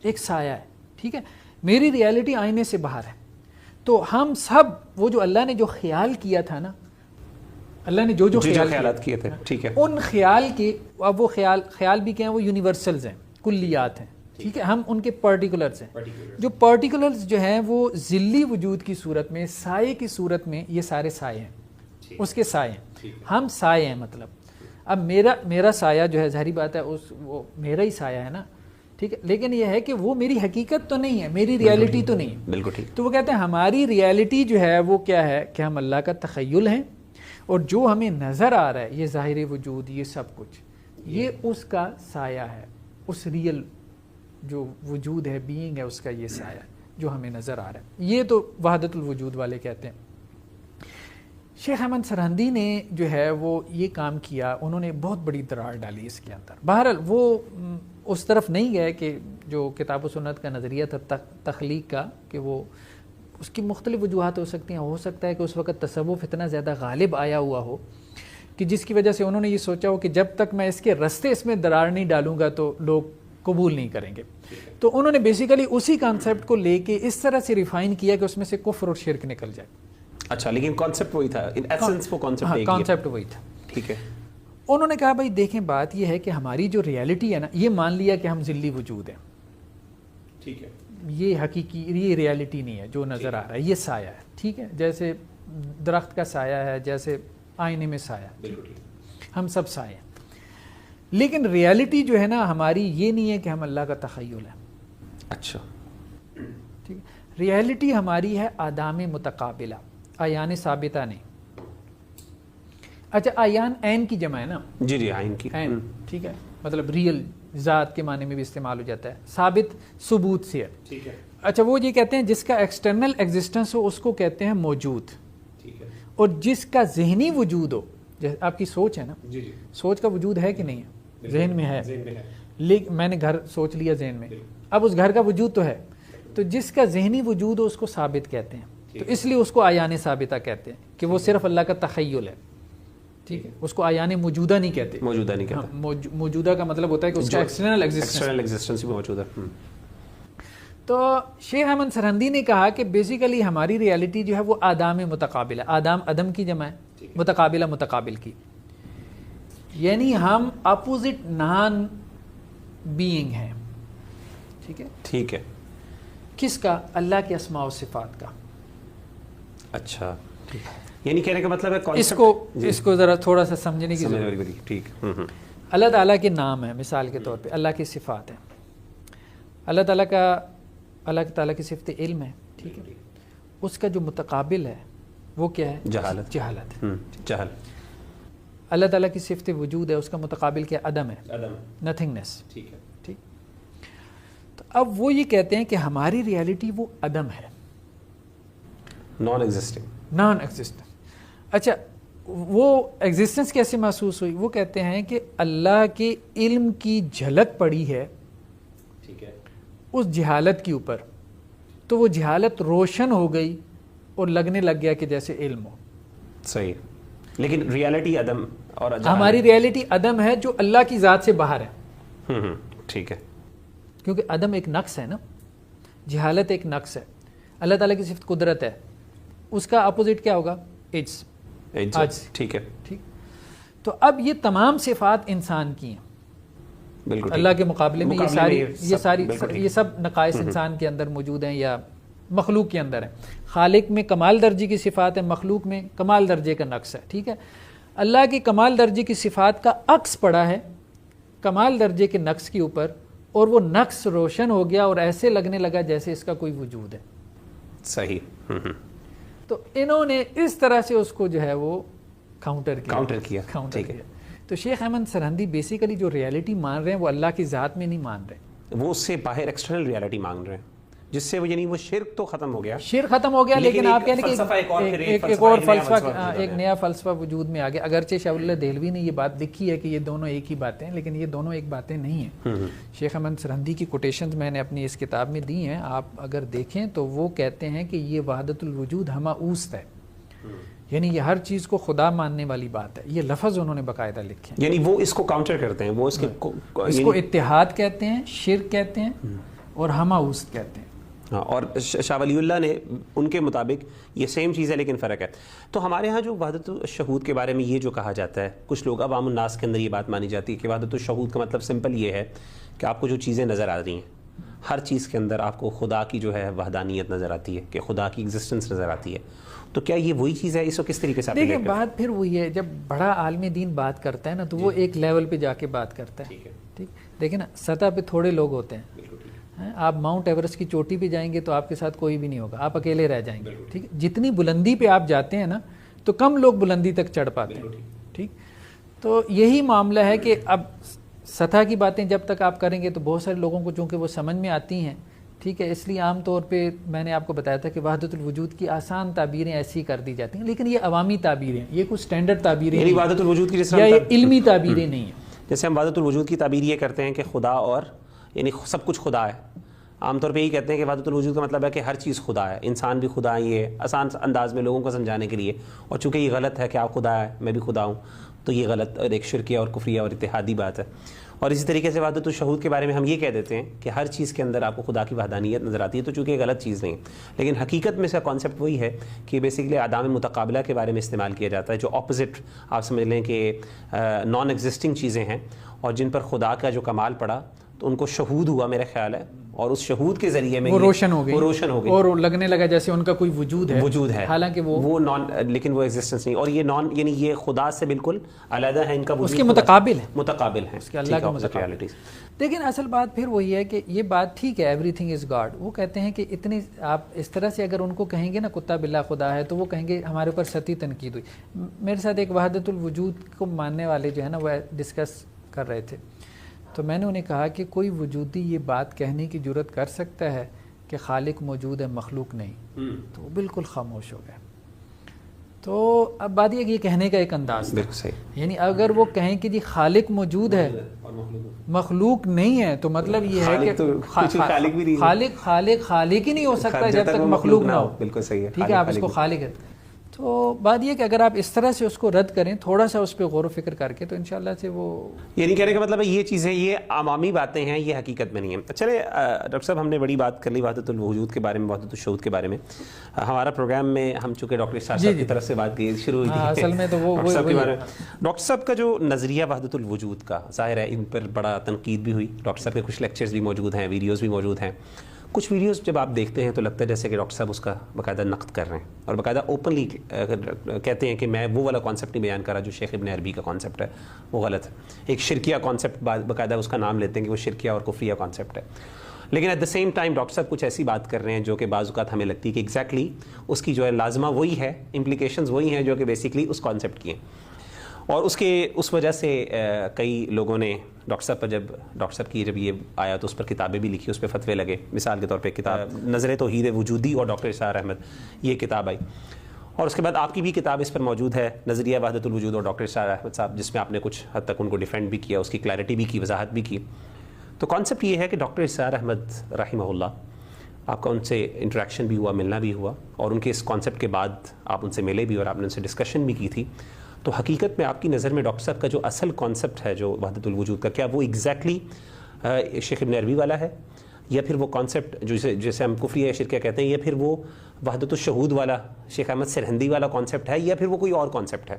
[SPEAKER 2] ایک سایہ ہے, ٹھیک ہے, میری ریالٹی آئینے سے باہر ہے. تو ہم سب وہ جو اللہ نے جو خیال کیا تھا نا, اللہ نے جو
[SPEAKER 1] خیالات کیے تھے, ٹھیک ہے,
[SPEAKER 2] ان خیال کے, اب وہ خیال بھی کیا ہیں, وہ یونیورسلز ہیں, کلیات ہیں, ٹھیک ہے, ہم ان کے پرٹیکولرز ہیں. جو پرٹیکولرز جو ہیں وہ ذلی وجود کی صورت میں, سائے کی صورت میں, یہ سارے سائے ہیں, اس کے سائے ہیں, ہم سائے ہیں. مطلب اب میرا سایہ جو ہے, ظاہری بات ہے وہ میرا ہی سایہ ہے نا, ٹھیک ہے, لیکن یہ ہے کہ وہ میری حقیقت تو نہیں ہے, میری ریالٹی تو نہیں ہے.
[SPEAKER 1] بالکل ٹھیک.
[SPEAKER 2] تو وہ کہتے ہیں ہماری ریالٹی جو ہے وہ کیا ہے, کہ ہم اللہ کا تخیل ہیں, اور جو ہمیں نظر آ رہا ہے یہ ظاہری وجود, یہ سب کچھ, یہ اس کا سایہ ہے, اس ریئل جو وجود ہے, بینگ ہے, اس کا یہ سایہ ہے جو ہمیں نظر آ رہا ہے. یہ تو وحدت الوجود والے کہتے ہیں. شیخ احمد سرہندی نے جو ہے وہ یہ کام کیا, انہوں نے بہت بڑی درار ڈالی اس کے اندر. بہرحال وہ اس طرف نہیں گئے کہ جو کتاب و سنت کا نظریہ تھا تخلیق کا, کہ وہ اس کی مختلف وجوہات ہو سکتی ہیں. ہو سکتا ہے کہ اس وقت تصوف اتنا زیادہ غالب آیا ہوا ہو کہ جس کی وجہ سے انہوں نے یہ سوچا ہو کہ جب تک میں اس کے رستے اس میں درار نہیں ڈالوں گا تو لوگ قبول نہیں کریں گے. تو انہوں نے بیسیکلی اسی کانسیپٹ کو لے کے اس طرح سے ریفائن کیا کہ اس میں سے کفر اور شرک نکل جائے.
[SPEAKER 1] اچھا, لیکن کانسیپٹ وہی تھا, ان ایسنس وہ
[SPEAKER 2] کانسیپٹ وہی تھا,
[SPEAKER 1] ٹھیک ہے.
[SPEAKER 2] انہوں نے کہا بھائی دیکھیں بات یہ ہے کہ ہماری جو ریالٹی ہے نا, یہ مان لیا کہ ہم ذلی وجود ہیں,
[SPEAKER 1] ٹھیک ہے,
[SPEAKER 2] یہ حقیقی, یہ ریالٹی نہیں ہے جو نظر آ رہا ہے, یہ سایہ ہے, ٹھیک ہے, جیسے درخت کا سایہ ہے, جیسے آئینے میں سایہ, ہم سب سایہ ہیں. لیکن ریالٹی جو ہے نا ہماری یہ نہیں ہے کہ ہم اللہ کا تخیل ہے.
[SPEAKER 1] اچھا
[SPEAKER 2] ٹھیک ہے. ریالٹی ہماری ہے آدام متقابلہ، آیان ثابتہ نہیں. اچھا آیان عین کی جمع ہے نا؟
[SPEAKER 1] جی جی عین کی.
[SPEAKER 2] عین ٹھیک ہے، مطلب ریئل ذات کے معنی میں بھی استعمال ہو جاتا ہے. ثابت ثبوت سے ہے.
[SPEAKER 1] ٹھیک ہے.
[SPEAKER 2] اچھا وہ یہ کہتے ہیں جس کا ایکسٹرنل ایگزسٹنس ہو اس کو کہتے ہیں موجود.
[SPEAKER 1] ٹھیک ہے.
[SPEAKER 2] اور جس کا ذہنی وجود ہو، جیسے آپ کی سوچ ہے نا،
[SPEAKER 1] جی جی
[SPEAKER 2] سوچ کا وجود ہے کہ نہیں ہے؟ ذہن میں ہے.
[SPEAKER 1] ذہن میں ہے.
[SPEAKER 2] لیکن میں نے گھر سوچ لیا ذہن میں، اب اس گھر کا وجود تو ہے. تو جس کا ذہنی وجود ہو اس کو ثابت کہتے ہیں. تو اس لیے اس کو آیان ثابتہ کہتے ہیں کہ وہ صرف اللہ کا تخیل ہے. ٹھیک ہے، اس کو آیان موجودہ نہیں کہتے.
[SPEAKER 1] موجودہ نہیں کہتے.
[SPEAKER 2] موجودہ کا مطلب ہوتا ہے کہ اس کا ایکسٹرنل
[SPEAKER 1] ایگزسٹنس بھی موجود ہے.
[SPEAKER 2] تو شیخ احمد سرہندی نے کہا کہ بیسیکلی ہماری ریالٹی جو ہے وہ آدام متقابلہ، آدام عدم کی جمع ہے، متقابلہ متقابل کی، یعنی ہم اپوزٹ نان بینگ ہیں. ٹھیک ہے.
[SPEAKER 1] ٹھیک ہے.
[SPEAKER 2] کس کا؟ اللہ کے اسماء و صفات کا.
[SPEAKER 1] اچھا یعنی کہنے کا مطلب ہے
[SPEAKER 2] اس کو ذرا تھوڑا سا سمجھنے کی ضرورت ہے.
[SPEAKER 1] ٹھیک.
[SPEAKER 2] اللہ تعالیٰ کے نام ہے مثال کے طور پہ، اللہ کی صفات ہے. اللہ تعالیٰ کی صفت علم ہے. ٹھیک ہے. اس کا جو متقابل ہے وہ کیا ہے؟
[SPEAKER 1] جہالت. جہل.
[SPEAKER 2] اللہ تعالیٰ کی صفت وجود ہے، اس کا متقابل کیا؟ عدم ہے، نتھنگنیس.
[SPEAKER 1] ٹھیک ہے.
[SPEAKER 2] ٹھیک. تو اب وہ یہ کہتے ہیں کہ ہماری ریالٹی وہ عدم ہے،
[SPEAKER 1] نان ایگزسٹنگ.
[SPEAKER 2] نان ایگزسٹنٹ. اچھا وہ ایگزسٹنس کیسے محسوس ہوئی؟ وہ کہتے ہیں کہ اللہ کے علم کی جھلک پڑی ہے
[SPEAKER 1] ٹھیک ہے
[SPEAKER 2] اس جہالت کے اوپر، تو وہ جہالت روشن ہو گئی اور لگنے لگ گیا کہ جیسے علم ہو.
[SPEAKER 1] صحیح. لیکن ریالٹی عدم اور
[SPEAKER 2] ہماری ریالٹی عدم ہے جو اللہ کی ذات سے باہر ہے.
[SPEAKER 1] ٹھیک ہے.
[SPEAKER 2] کیونکہ عدم ایک نقص ہے نا، جہالت ایک نقص ہے. اللہ تعالیٰ کی صفت قدرت ہے، اس کا اپوزٹ کیا ہوگا؟ عجز.
[SPEAKER 1] ٹھیک ہے.
[SPEAKER 2] ٹھیک. تو اب یہ تمام صفات انسان کی ہیں
[SPEAKER 1] بالکل
[SPEAKER 2] اللہ کے مقابلے میں. یہ سب نقائص انسان کے اندر موجود ہیں یا مخلوق کے اندر ہیں. خالق میں کمال درجے کی صفات ہے، مخلوق میں کمال درجے کا نقص ہے. ٹھیک ہے. اللہ کی کمال درجے کی صفات کا عکس پڑا ہے کمال درجے کے نقص کے اوپر، اور وہ نقص روشن ہو گیا اور ایسے لگنے لگا جیسے اس کا کوئی وجود ہے.
[SPEAKER 1] صحیح.
[SPEAKER 2] تو انہوں نے اس طرح سے اس کو جو ہے وہ کاؤنٹر کیا. تو شیخ احمد سرہندی بیسیکلی جو ریالٹی مان رہے ہیں وہ اللہ کی ذات میں نہیں مان رہے،
[SPEAKER 1] وہ اس سے باہر ایکسٹرنل ریالٹی مانگ رہے ہیں، جس سے وہ یعنی وہ شرک تو ختم ہو گیا.
[SPEAKER 2] شرک ختم ہو گیا، لیکن آپ کہنے کہ ایک اور فلسفہ، ایک نیا فلسفہ وجود میں آ گیا. اگرچہ شاہ اللہ دہلوی نے یہ بات لکھی ہے کہ یہ دونوں ایک ہی باتیں ہیں، لیکن یہ دونوں ایک باتیں نہیں ہیں. شیخ احمد سرہندی کی کوٹیشنز میں نے اپنی اس کتاب میں دی ہیں، آپ اگر دیکھیں تو وہ کہتے ہیں کہ یہ وحدت الوجود ہمہ اوست ہے، یعنی یہ ہر چیز کو خدا ماننے والی بات ہے. یہ لفظ انہوں نے باقاعدہ لکھے ہیں.
[SPEAKER 1] یعنی وہ اس کو کاؤنٹر کرتے ہیں، وہ اس
[SPEAKER 2] کو اتحاد کہتے ہیں، شرک کہتے ہیں، اور ہمہ اوست کہتے ہیں.
[SPEAKER 1] اور شاہ ولی اللہ نے ان کے مطابق یہ سیم چیز ہے لیکن فرق ہے. تو ہمارے ہاں جو وحدت الشہود کے بارے میں یہ جو کہا جاتا ہے، کچھ لوگ عوام الناس کے اندر یہ بات مانی جاتی ہے کہ وحدت الشہود کا مطلب سمپل یہ ہے کہ آپ کو جو چیزیں نظر آ رہی ہیں، ہر چیز کے اندر آپ کو خدا کی جو ہے وحدانیت نظر آتی ہے، کہ خدا کی ایگزسٹنس نظر آتی ہے. تو کیا یہ وہی چیز ہے؟ اس کو کس طریقے سے
[SPEAKER 2] دیکھیں بات پھر وہی ہے، جب بڑا عالم دین بات کرتا ہے نا تو وہ ایک لیول پہ جا کے بات کرتا ہے. ٹھیک. دیکھیں نا سطح پہ تھوڑے لوگ ہوتے ہیں، آپ ماؤنٹ ایورسٹ کی چوٹی پہ جائیں گے تو آپ کے ساتھ کوئی بھی نہیں ہوگا، آپ اکیلے رہ جائیں گے. ٹھیک. جتنی بلندی پہ آپ جاتے ہیں نا تو کم لوگ بلندی تک چڑھ پاتے ہیں. ٹھیک. تو یہی معاملہ ہے کہ اب سطح کی باتیں جب تک آپ کریں گے تو بہت سارے لوگوں کو چونکہ وہ سمجھ میں آتی ہیں. ٹھیک ہے. اس لیے عام طور پہ میں نے آپ کو بتایا تھا کہ وحدت الوجود کی آسان تعبیریں ایسی کر دی جاتی ہیں، لیکن یہ عوامی تعبیریں، یہ کچھ سٹینڈرڈ تعبیریں
[SPEAKER 1] یعنی وحدت الوجود کی
[SPEAKER 2] یا یہ علمی تعبیریں نہیں ہیں.
[SPEAKER 1] جیسے ہم وحدت الوجود کی تعبیر یہ کرتے ہیں کہ خدا اور یعنی سب کچھ خدا ہے. عام طور پہ یہی کہتے ہیں کہ وحدت الوجود کا مطلب ہے کہ ہر چیز خدا ہے، انسان بھی خدا ہے. یہ آسان انداز میں لوگوں کو سمجھانے کے لیے، اور چونکہ یہ غلط ہے کہ آپ خدا ہے میں بھی خدا ہوں، تو یہ غلط اور ایک شرکیہ اور کفریہ اور اتحادی بات ہے. اور اسی طریقے سے وحدت الشہود کے بارے میں ہم یہ کہہ دیتے ہیں کہ ہر چیز کے اندر آپ کو خدا کی وحدانیت نظر آتی ہے، تو چونکہ یہ غلط چیز نہیں. لیکن حقیقت میں اس کا کانسیپٹ وہی ہے کہ بیسیکلی آدام متقابلہ کے بارے میں استعمال کیا جاتا ہے، جو اپوزٹ آپ سمجھ لیں کہ نان ایگزسٹنگ چیزیں ہیں، اور جن پر خدا کا جو کمال پڑا تو ان کو شہود ہوا میرا خیال ہے، اور اس شہود کے ذریعے میں
[SPEAKER 2] وہ روشن ہو گئی اور لگنے لگا جیسے ان کا کوئی وجود ہے حالانکہ وہ
[SPEAKER 1] نان، لیکن وہ ایگزسٹنس نہیں، اور یہ نان یعنی یہ خدا سے بالکل علیحدہ ہے، ان کا
[SPEAKER 2] اس کے متقابل
[SPEAKER 1] ہے
[SPEAKER 2] اس کے اللہ کے متقابل۔ لیکن اصل بات پھر وہی ہے کہ یہ بات ٹھیک ہے ایوری تھنگ از گاڈ، وہ کہتے ہیں کہ اتنی آپ اس طرح سے اگر ان کو کہیں گے نا کتا بلا خدا ہے تو وہ کہیں گے ہمارے اوپر سطحی تنقید ہوئی۔ میرے ساتھ ایک وحدت الوجود کو ماننے والے جو ہے نا وہ ڈسکس کر رہے تھے، تو میں نے انہیں کہا کہ کوئی وجودی یہ بات کہنے کی جرت کر سکتا ہے کہ خالق موجود ہے مخلوق نہیں؟ تو وہ بالکل خاموش ہو گئے۔ تو اب بات یہ کہ یہ کہنے کا ایک انداز تھا،
[SPEAKER 1] بالکل صحیح،
[SPEAKER 2] یعنی اگر وہ کہیں کہ جی خالق موجود ہے مخلوق نہیں ہے تو مطلب یہ ہے کہ خالق ہی نہیں ہو سکتا جب تک مخلوق نہ ہو۔
[SPEAKER 1] بالکل صحیح ہے،
[SPEAKER 2] ٹھیک ہے، آپ اس کو خالق ہے۔ تو بات یہ کہ اگر آپ اس طرح سے اس کو رد کریں تھوڑا سا اس پہ غور و فکر کر کے تو انشاءاللہ سے وہ،
[SPEAKER 1] یعنی کہنے کا مطلب ہے یہ چیزیں یہ عوامی باتیں ہیں، یہ حقیقت میں نہیں ہیں۔ چلے ڈاکٹر صاحب ہم نے بڑی بات کر لی وحدت الوجود کے بارے میں، وحدت الشہود کے بارے میں۔ ہمارا پروگرام میں ہم چونکہ ڈاکٹر اسرار صاحب کی طرف سے بات کی شروع ہوئی تھی
[SPEAKER 2] اصل میں تو وہ
[SPEAKER 1] ڈاکٹر صاحب کے بارے میں، ڈاکٹر صاحب کا جو نظریہ وحدت الوجود کا، ظاہر ہے ان پر بڑا تنقید بھی ہوئی، ڈاکٹر صاحب کے کچھ لیکچرز بھی موجود ہیں، ویڈیوز بھی موجود ہیں۔ کچھ ویڈیوز جب آپ دیکھتے ہیں تو لگتا ہے جیسے کہ ڈاکٹر صاحب اس کا باقاعدہ نقد کر رہے ہیں اور باقاعدہ اوپنلی کہتے ہیں کہ میں وہ والا کانسیپٹ نہیں بیان کر رہا جو شیخ ابن عربی کا کانسیپٹ ہے، وہ غلط ہے۔ ایک شرکیہ کانسیپٹ باقاعدہ اس کا نام لیتے ہیں کہ وہ شرکیہ اور کفریہ کانسیپٹ ہے، لیکن at the same time doctor صاحب کچھ ایسی بات کر رہے ہیں جو کہ بعض اوقات ہمیں لگتی ہے کہ ایگزیکٹلی اس کی جو ہے لازمہ وہی ہے، امپلیکیشنز وہی ہیں جو کہ بیسکلی اس کانسیپٹ کی ہیں، اور اس وجہ سے کئی لوگوں نے ڈاکٹر صاحب پر ڈاکٹر صاحب کی جب یہ آیا تو اس پر کتابیں بھی لکھی، اس پہ فتوے لگے۔ مثال کے طور پہ کتاب نظر توحید وجودی اور ڈاکٹر اسرار احمد، یہ کتاب آئی، اور اس کے بعد آپ کی بھی کتاب اس پر موجود ہے نظریہ وحدت الوجود اور ڈاکٹر اسرار احمد صاحب، جس میں آپ نے کچھ حد تک ان کو ڈیفینڈ بھی کیا، اس کی کلیئرٹی بھی کی، وضاحت بھی کی۔ تو کانسیپٹ یہ ہے کہ ڈاکٹر اسرار احمد رحمہ اللہ، آپ کا ان سے انٹریکشن بھی ہوا، ملنا بھی ہوا، اور ان کے اس کانسیپٹ کے بعد آپ ان سے ملے بھی اور آپ نے ان سے ڈسکشن بھی کی تھی۔ تو حقیقت میں آپ کی نظر میں ڈاکٹر صاحب کا جو اصل کانسیپٹ ہے جو وحدت الوجود کا، کیا وہ ایگزیکٹلی شیخ ابن عربی والا ہے، یا پھر وہ کانسیپٹ جسے ہم کفریہ شرکیہ کہتے ہیں، یا پھر وہ وحدت الشہود والا شیخ احمد سرہندی والا کانسیپٹ ہے، یا پھر وہ کوئی اور کانسیپٹ ہے؟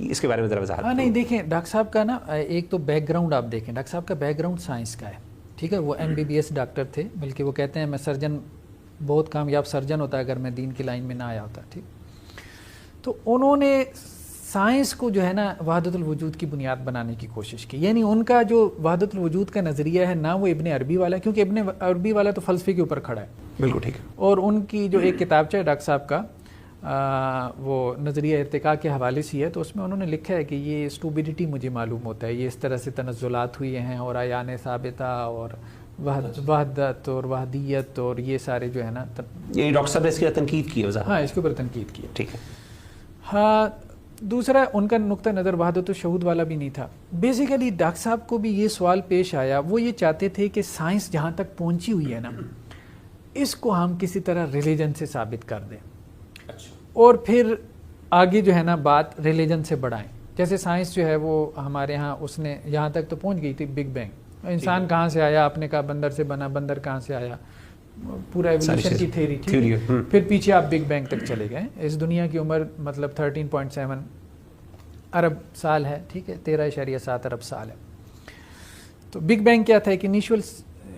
[SPEAKER 1] اس کے بارے میں ذرا وضاحت۔
[SPEAKER 2] نہیں دیکھیں ڈاکٹر صاحب کا نا ایک تو بیک گراؤنڈ آپ دیکھیں، ڈاکٹر صاحب کا بیک گراؤنڈ سائنس کا ہے، ٹھیک ہے، وہ MBBS ڈاکٹر تھے، بلکہ وہ کہتے ہیں میں سرجن، بہت کامیاب سرجن ہوتا اگر میں دین کی لائن میں نہ آیا ہوتا، ٹھیک۔ تو انہوں نے سائنس کو جو ہے نا وحدت الوجود کی بنیاد بنانے کی کوشش کی، یعنی ان کا جو وحدت الوجود کا نظریہ ہے نہ وہ ابن عربی والا ہے، کیونکہ ابن عربی والا تو فلسفے کے اوپر کھڑا ہے،
[SPEAKER 1] بالکل ٹھیک ہے،
[SPEAKER 2] اور ان کی جو ایک کتابچہ ہے ڈاکٹر صاحب کا وہ نظریہ ارتقاء کے حوالے سے ہے، تو اس میں انہوں نے لکھا ہے کہ یہ اسٹوبیڈیٹی مجھے معلوم ہوتا ہے، یہ اس طرح سے تنزلات ہوئے ہیں اور آیان ثابتہ اور وحدت اور وحدیت اور یہ سارے جو ہے نا،
[SPEAKER 1] یہ ڈاکٹر صاحب نے اس کی تنقید کی ہے،
[SPEAKER 2] ہاں اس کے اوپر تنقید کی ہے،
[SPEAKER 1] ٹھیک ہے۔
[SPEAKER 2] ہاں دوسرا ان کا نقطہ نظر وحدت الشہود والا بھی نہیں تھا۔ بیسیکلی ڈاکٹر صاحب کو بھی یہ سوال پیش آیا، وہ یہ چاہتے تھے کہ سائنس جہاں تک پہنچی ہوئی ہے نا اس کو ہم کسی طرح ریلیجن سے ثابت کر دیں، اور پھر آگے جو ہے نا بات ریلیجن سے بڑھائیں۔ جیسے سائنس جو ہے وہ ہمارے ہاں اس نے یہاں تک تو پہنچ گئی تھی بگ بینگ، انسان کہاں سے آیا، آپ نے کہا بندر سے بنا، بندر کہاں سے آیا، پورا ایولیوشن کی تھیوری، پھر پیچھے آپ بگ بینگ تک چلے گئے۔ اس دنیا کی عمر مطلب 13.7 ارب سال ہے، ٹھیک ہے، 13.7 ارب سال ہے۔ تو بگ بینگ کیا تھا؟ ایک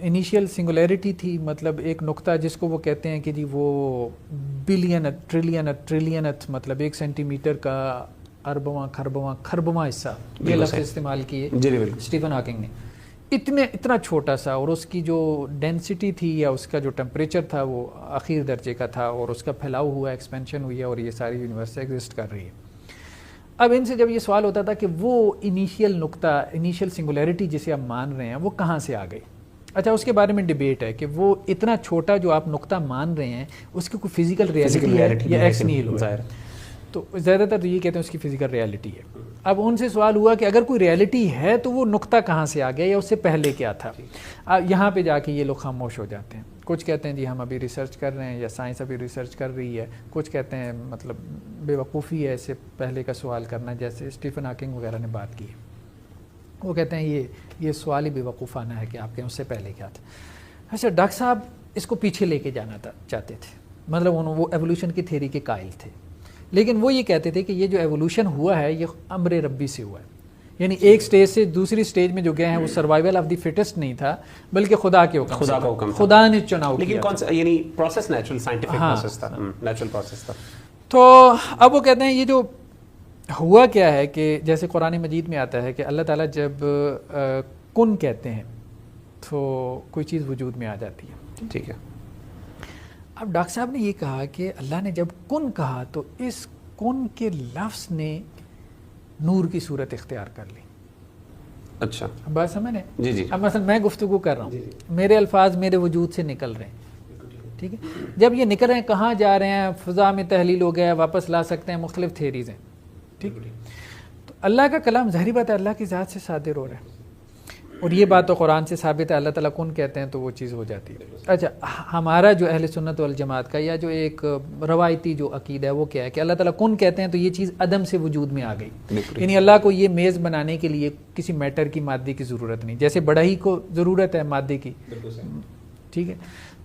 [SPEAKER 2] انیشیل سنگولیرٹی تھی، مطلب ایک نقطہ جس کو وہ کہتے ہیں کہ جی وہ بلینت ٹریلینت مطلب 1 سینٹی میٹر کا اربواں کھربواں حصہ، یہ لفظ استعمال کیے اسٹیفن ہاکنگ نے۔ اتنا چھوٹا سا، اور اس کی جو ڈینسٹی تھی یا اس کا جو ٹمپریچر تھا وہ اخیر درجے کا تھا، اور اس کا پھیلاؤ ہوا، ایکسپینشن ہوئی ہے، اور یہ ساری یونیورس ایگزسٹ کر رہی ہے۔ اب ان سے جب یہ سوال ہوتا تھا کہ وہ انیشیل نقطہ، انیشیل سنگولیرٹی جسے آپ مان رہے ہیں وہ کہاں سے آ گئی؟ اچھا اس کے بارے میں ڈیبیٹ ہے کہ وہ اتنا چھوٹا جو آپ نقطہ مان رہے ہیں اس کی کوئی فزیکل ریالٹی ہے یا ایکس نیل ہوا ہے؟ تو زیادہ تر یہ کہتے ہیں اس کی فزیکل ریالٹی ہے۔ اب ان سے سوال ہوا کہ اگر کوئی ریالٹی ہے تو وہ نقطہ کہاں سے آ گیا یا اس سے پہلے کیا تھا؟ یہاں پہ جا کے یہ لوگ خاموش ہو جاتے ہیں۔ کچھ کہتے ہیں جی ہم ابھی ریسرچ کر رہے ہیں یا سائنس ابھی ریسرچ کر رہی ہے، کچھ کہتے ہیں مطلب بے وقوفی ہے اس سے پہلے کا سوال کرنا، جیسے اسٹیفن ہاکنگ وغیرہ نے بات کی ہے، وہ کہتے ہیں یہ سوال ہی بے وقوفانہ ہے کہ آپ کے اس سے پہلے کیا تھا۔ اچھا ڈاکٹر صاحب اس کو پیچھے لے کے جانا چاہتے تھے، مطلب وہ ایوولوشن کی تھیوری کے قائل تھے، لیکن وہ یہ کہتے تھے کہ یہ جو ایوولوشن ہوا ہے یہ امر ربی سے ہوا ہے، یعنی ایک سٹیج سے دوسری سٹیج میں جو گئے ہیں وہ سروائیول آف دی فٹسٹ نہیں تھا بلکہ خدا کے حکم
[SPEAKER 1] خدا کا حکم،
[SPEAKER 2] خدا نے چناؤ کیا.
[SPEAKER 1] لیکن کون سا یعنی پروسیس نیچرل سائنٹیفک پروسیس تھا، نیچرل پروسیس تھا.
[SPEAKER 2] تو اب وہ کہتے ہیں یہ جو ہوا کیا ہے کہ جیسے قرآن مجید میں آتا ہے کہ اللہ تعالیٰ جب کن کہتے ہیں تو کوئی چیز وجود میں آ جاتی ہے.
[SPEAKER 1] ٹھیک ہے.
[SPEAKER 2] اب ڈاکٹر صاحب نے یہ کہا کہ اللہ نے جب کن کہا تو اس کن کے لفظ نے نور کی صورت اختیار کر لی.
[SPEAKER 1] اچھا،
[SPEAKER 2] اب بات سمجھ رہے ہیں؟
[SPEAKER 1] جی جی.
[SPEAKER 2] اب مثلا میں گفتگو کر رہا ہوں، میرے الفاظ میرے وجود سے نکل رہے ہیں، ٹھیک ہے. جب یہ نکل رہے ہیں کہاں جا رہے ہیں؟ فضا میں تحلیل ہو گیا، واپس لا سکتے ہیں، مختلف تھیریز ہیں، ٹھیک. تو اللہ کا کلام ظاہری بات ہے اللہ کی ذات سے صادر ہو رہا ہے، اور یہ بات تو قرآن سے ثابت ہے. اللہ تعالیٰ کن کہتے ہیں تو وہ چیز ہو جاتی ہے. اچھا، ہمارا جو اہل سنت والجماعت کا یا جو ایک روایتی جو عقیدہ ہے وہ کیا ہے کہ اللہ تعالیٰ کن کہتے ہیں تو یہ چیز عدم سے وجود میں آ گئی. یعنی اللہ کو یہ میز بنانے کے لیے کسی میٹر کی مادے کی ضرورت نہیں، جیسے بڑھئی کو ضرورت ہے مادے کی، ٹھیک ہے.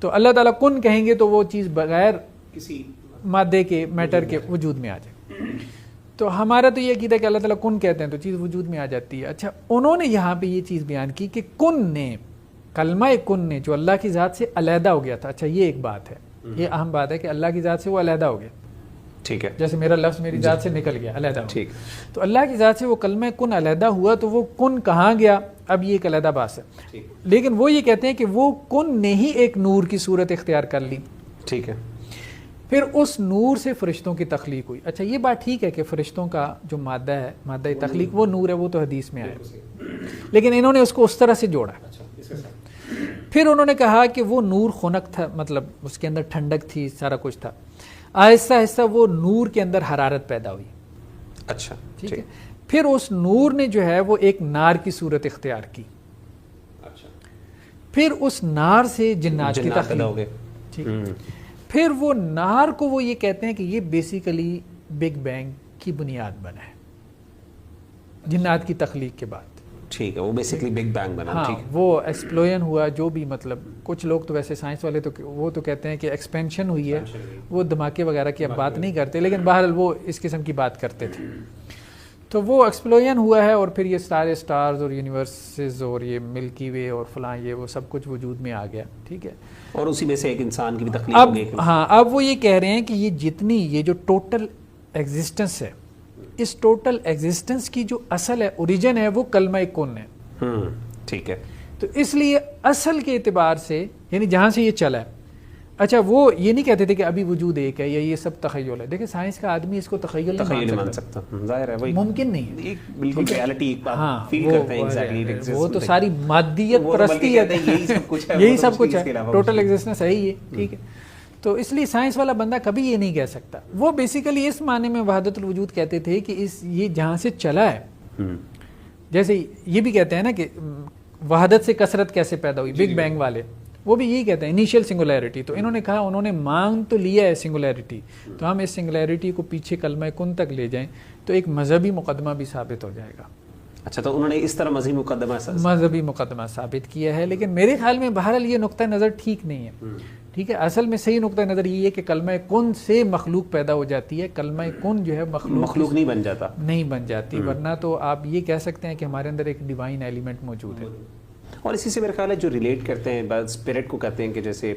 [SPEAKER 2] تو اللہ تعالیٰ کن کہیں گے تو وہ چیز بغیر
[SPEAKER 1] کسی
[SPEAKER 2] مادے کے میٹر کے وجود میں آ جائے. تو ہمارا تو یہ عقیدہ ہے کہ اللہ تعالیٰ کن کہتے ہیں تو چیز وجود میں آ جاتی ہے. اچھا، انہوں نے یہاں پہ یہ چیز بیان کی کہ کن نے، کلمہ کن نے جو اللہ کی ذات سے علیحدہ ہو گیا تھا. اچھا، یہ ایک بات ہے، یہ اہم بات ہے کہ اللہ کی ذات سے وہ علیحدہ ہو گیا.
[SPEAKER 1] ٹھیک ہے.
[SPEAKER 2] جیسے میرا لفظ میری ذات سے نکل گیا، علیحدہ ہو گیا.
[SPEAKER 1] ٹھیک.
[SPEAKER 2] تو اللہ کی ذات سے وہ کلمہ کن علیحدہ ہوا تو وہ کن کہاں گیا؟ اب یہ ایک علیحدہ بات ہے. لیکن وہ یہ کہتے ہیں کہ وہ کن نے ہی ایک نور کی صورت اختیار کر لی.
[SPEAKER 1] ٹھیک ہے.
[SPEAKER 2] پھر اس نور سے فرشتوں کی تخلیق ہوئی. اچھا، یہ بات ٹھیک ہے کہ فرشتوں کا جو مادہ ہے، مادہ تخلیق، وہ نور ہے، وہ تو حدیث میں آیا، لیکن انہوں نے اس کو اس طرح سے جوڑا. پھر انہوں نے کہا کہ وہ نور خنک تھا، مطلب اس کے اندر ٹھنڈک تھی، سارا کچھ تھا. آہستہ آہستہ وہ نور کے اندر حرارت پیدا ہوئی.
[SPEAKER 1] اچھا،
[SPEAKER 2] ٹھیک ہے. پھر اس نور نے جو ہے وہ ایک نار کی صورت اختیار کی. پھر اس نار سے جنات کی تخلیق. ٹھیک. پھر وہ نار کو وہ یہ کہتے ہیں کہ یہ بیسیکلی بگ بینگ کی بنیاد بنا ہے جنات کی تخلیق کے بعد.
[SPEAKER 1] ٹھیک ہے، وہ بیسیکلی بگ بینگ بنا.
[SPEAKER 2] ہاں،
[SPEAKER 1] ٹھیک.
[SPEAKER 2] وہ ایکسپلوژن ہوا، جو بھی مطلب کچھ لوگ تو ویسے سائنس والے تو وہ تو کہتے ہیں کہ ایکسپینشن ہوئی ہے، وہ دھماکے وغیرہ کی اب بات نہیں کرتے، لیکن بہرحال وہ اس قسم کی بات کرتے تھے. تو وہ ایکسپلوژن ہوا ہے اور پھر یہ سارے سٹارز اور یونیورسز اور یہ ملکی وے اور فلاں یہ وہ سب کچھ وجود میں آ گیا. ٹھیک ہے.
[SPEAKER 1] اور اسی میں سے ایک انسان کی بھی تخلیق ہو گئی.
[SPEAKER 2] ہاں، اب وہ یہ کہہ رہے ہیں کہ یہ جتنی یہ جو ٹوٹل ایگزسٹنس ہے، اس ٹوٹل ایگزسٹنس کی جو اصل ہے، اوریجن ہے، وہ کلمہ کن ہے.
[SPEAKER 1] ٹھیک ہے.
[SPEAKER 2] تو اس لیے اصل کے اعتبار سے یعنی جہاں سے یہ چلا ہے. اچھا، وہ یہ نہیں کہتے تھے کہ ابھی وجود ایک ہے یا یہ سب تخیل ہے. دیکھیں سائنس کا آدمی اس کو تخیل نہیں مان سکتا،
[SPEAKER 1] ظاہر ہے وہی
[SPEAKER 2] ممکن نہیں ہے.
[SPEAKER 1] بالکل ریالٹی ایک بات
[SPEAKER 2] ہاں،
[SPEAKER 1] فیل کرتے ہیں ایگزیکٹلی.
[SPEAKER 2] وہ تو ساری مادیت پرستی ہے، یہی سب کچھ ہے، ٹوٹل ایگزسٹنس ہے ہی ہے. ٹھیک ہے. تو اس لیے سائنس والا بندہ کبھی یہ نہیں کہہ سکتا. وہ بیسیکلی اس معنی میں وحدت الوجود کہتے تھے کہ یہ جہاں سے چلا ہے، جیسے یہ بھی کہتے ہیں نا کہ وحدت سے کثرت کیسے پیدا ہوئی، بگ بینگ والے وہ بھی یہی کہتے ہیں انیشیل سنگولیرٹی. تو انہوں نے کہا انہوں نے مانگ تو لیا ہے سنگولیرٹی، تو ہم اس سنگولیرٹی کو پیچھے کلمہ کن تک لے جائیں تو ایک مذہبی مقدمہ بھی ثابت ہو جائے گا.
[SPEAKER 1] اچھا، تو انہوں نے اس طرح
[SPEAKER 2] مذہبی مقدمہ ثابت کیا ہے. لیکن میرے خیال میں بہرحال یہ نقطہ نظر ٹھیک نہیں ہے. ٹھیک ہے. اصل میں صحیح نقطہ نظر یہ ہے کہ کلمہ کن سے مخلوق پیدا ہو جاتی ہے. کلمہ کن جو ہے
[SPEAKER 1] مخلوق نہیں بن جاتی،
[SPEAKER 2] ورنہ تو آپ یہ کہہ سکتے ہیں کہ ہمارے اندر ایک ڈیوائن ایلیمنٹ موجود ہے.
[SPEAKER 1] اور اسی سے میرے خیال ہے جو ریلیٹ کرتے ہیں اسپرٹ کو کہتے ہیں کہ جیسے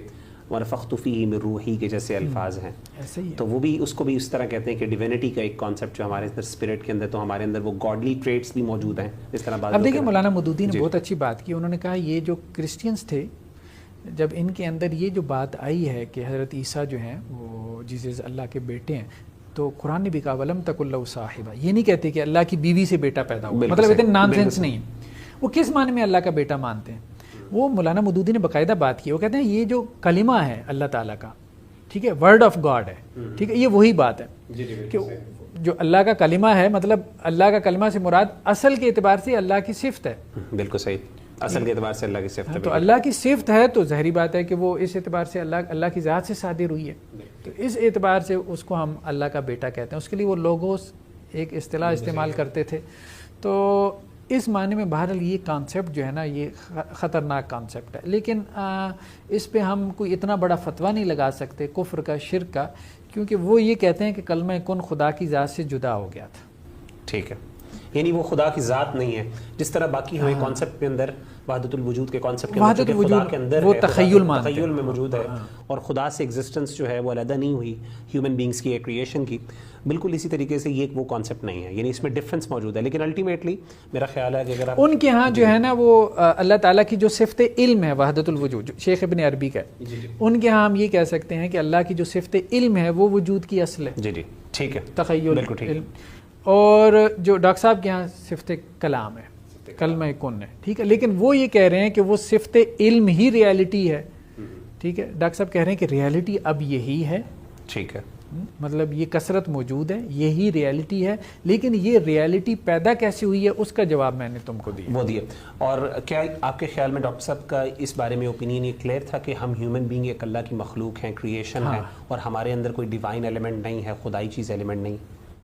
[SPEAKER 1] ونفخت فیہ من روحی کے جیسے الفاظ ہیں،
[SPEAKER 2] ایسے ہی
[SPEAKER 1] تو وہ بھی اس کو بھی اس طرح کہتے ہیں کہ ڈیوینٹی کا ایک کانسیپٹ جو ہمارے اندر اسپرٹ کے اندر، تو ہمارے اندر وہ گاڈلی ٹریٹس بھی موجود ہیں اس طرح.
[SPEAKER 2] اب دیکھیں مولانا مودودی نے بہت اچھی بات کی. انہوں نے کہا یہ جو کرسچنس تھے، جب ان کے اندر یہ جو بات آئی ہے کہ حضرت عیسیٰ جو ہیں وہ جیسز اللہ کے بیٹے ہیں، تو قرآن نے بھی کہا ولم تکن لہ صاحبہ. یہ نہیں کہتے کہ اللہ کی بیوی سے بیٹا پیدا ہوا، مطلب اتنے نان سینس نہیں ہے. وہ کس معنی میں اللہ کا بیٹا مانتے ہیں؟ وہ مولانا مودودی نے باقاعدہ بات کی. وہ کہتے ہیں یہ جو کلمہ ہے اللہ تعالیٰ کا، ٹھیک ہے، ورڈ آف گاڈ ہے، ٹھیک ہے، یہ وہی بات ہے کہ جو اللہ کا کلمہ ہے، مطلب اللہ کا کلمہ سے مراد اصل کے اعتبار سے اللہ کی صفت ہے.
[SPEAKER 1] بالکل صحیح، اصل کے اعتبار سے اللہ کی صفت ہے.
[SPEAKER 2] تو اللہ کی صفت ہے تو ظاہری بات ہے کہ وہ اس اعتبار سے اللہ کی ذات سے صادر ہوئی ہے. تو اس اعتبار سے اس کو ہم اللہ کا بیٹا کہتے ہیں. اس کے لیے وہ لوگوس ایک اصطلاح استعمال کرتے تھے. تو اس معنی میں بہرحال یہ کانسیپٹ جو ہے نا یہ خطرناک کانسیپٹ ہے. لیکن اس پہ ہم کوئی اتنا بڑا فتویٰ نہیں لگا سکتے کفر کا، شرک کا، کیونکہ وہ یہ کہتے ہیں کہ کلمہ کن خدا کی ذات سے جدا ہو گیا تھا.
[SPEAKER 1] ٹھیک ہے. یعنی وہ خدا کی ذات نہیں ہے. جس طرح باقی ہمیں کانسیپٹ کے اندر وحدت الوجود کے کانسیپٹ کے
[SPEAKER 2] وحدت
[SPEAKER 1] اندر خدا کے اندر
[SPEAKER 2] وہ
[SPEAKER 1] ہے،
[SPEAKER 2] تخیل مانتے ہیں،
[SPEAKER 1] تخیل میں موجود ہے، اور خدا سے ایگزسٹنس جو ہے وہ علیحدہ نہیں ہوئی ہیومن بینگز کی کریشن کی. بالکل اسی طریقے سے یہ وہ کانسیپٹ نہیں ہے، یعنی اس میں ڈفرینس موجود ہے. لیکن الٹیمیٹلی میرا خیال ہے کہ اگر آپ
[SPEAKER 2] ان کے ہاں جو ہے نا وہ اللہ تعالیٰ کی جو صفت علم ہے وحدت الوجود، جو شیخ ابن عربی کا ہے، ان کے ہاں ہم یہ کہہ سکتے ہیں کہ اللہ کی جو صفت علم ہے وہ وجود کی اصل ہے.
[SPEAKER 1] جی ٹھیک ہے،
[SPEAKER 2] تخیل
[SPEAKER 1] بالکل ٹھیک.
[SPEAKER 2] علم. اور جو ڈاکٹر صاحب کے ہاں صفت کلام ہے، کلمہ کن ہے، ٹھیک ہے، لیکن وہ یہ کہہ رہے ہیں کہ وہ صفت علم ہی ریالٹی ہے. ٹھیک ہے، ڈاکٹر صاحب کہہ رہے ہیں کہ ریالٹی اب یہی ہے.
[SPEAKER 1] ٹھیک ہے،
[SPEAKER 2] مطلب یہ کثرت موجود ہے، یہی ریالٹی ہے، لیکن یہ ریالٹی پیدا کیسے ہوئی ہے اس کا جواب میں نے تم کو دیا.
[SPEAKER 1] وہ دیا. اور کیا آپ کے خیال میں ڈاکٹر صاحب کا اس بارے میں اوپینین یہ کلیئر تھا کہ ہم ہیومن بینگ ایک اللہ کی مخلوق ہیں، کریشن ہے، اور ہمارے اندر کوئی ڈیوائن ایلیمنٹ نہیں ہے، خدائی چیز ایلیمنٹ نہیں؟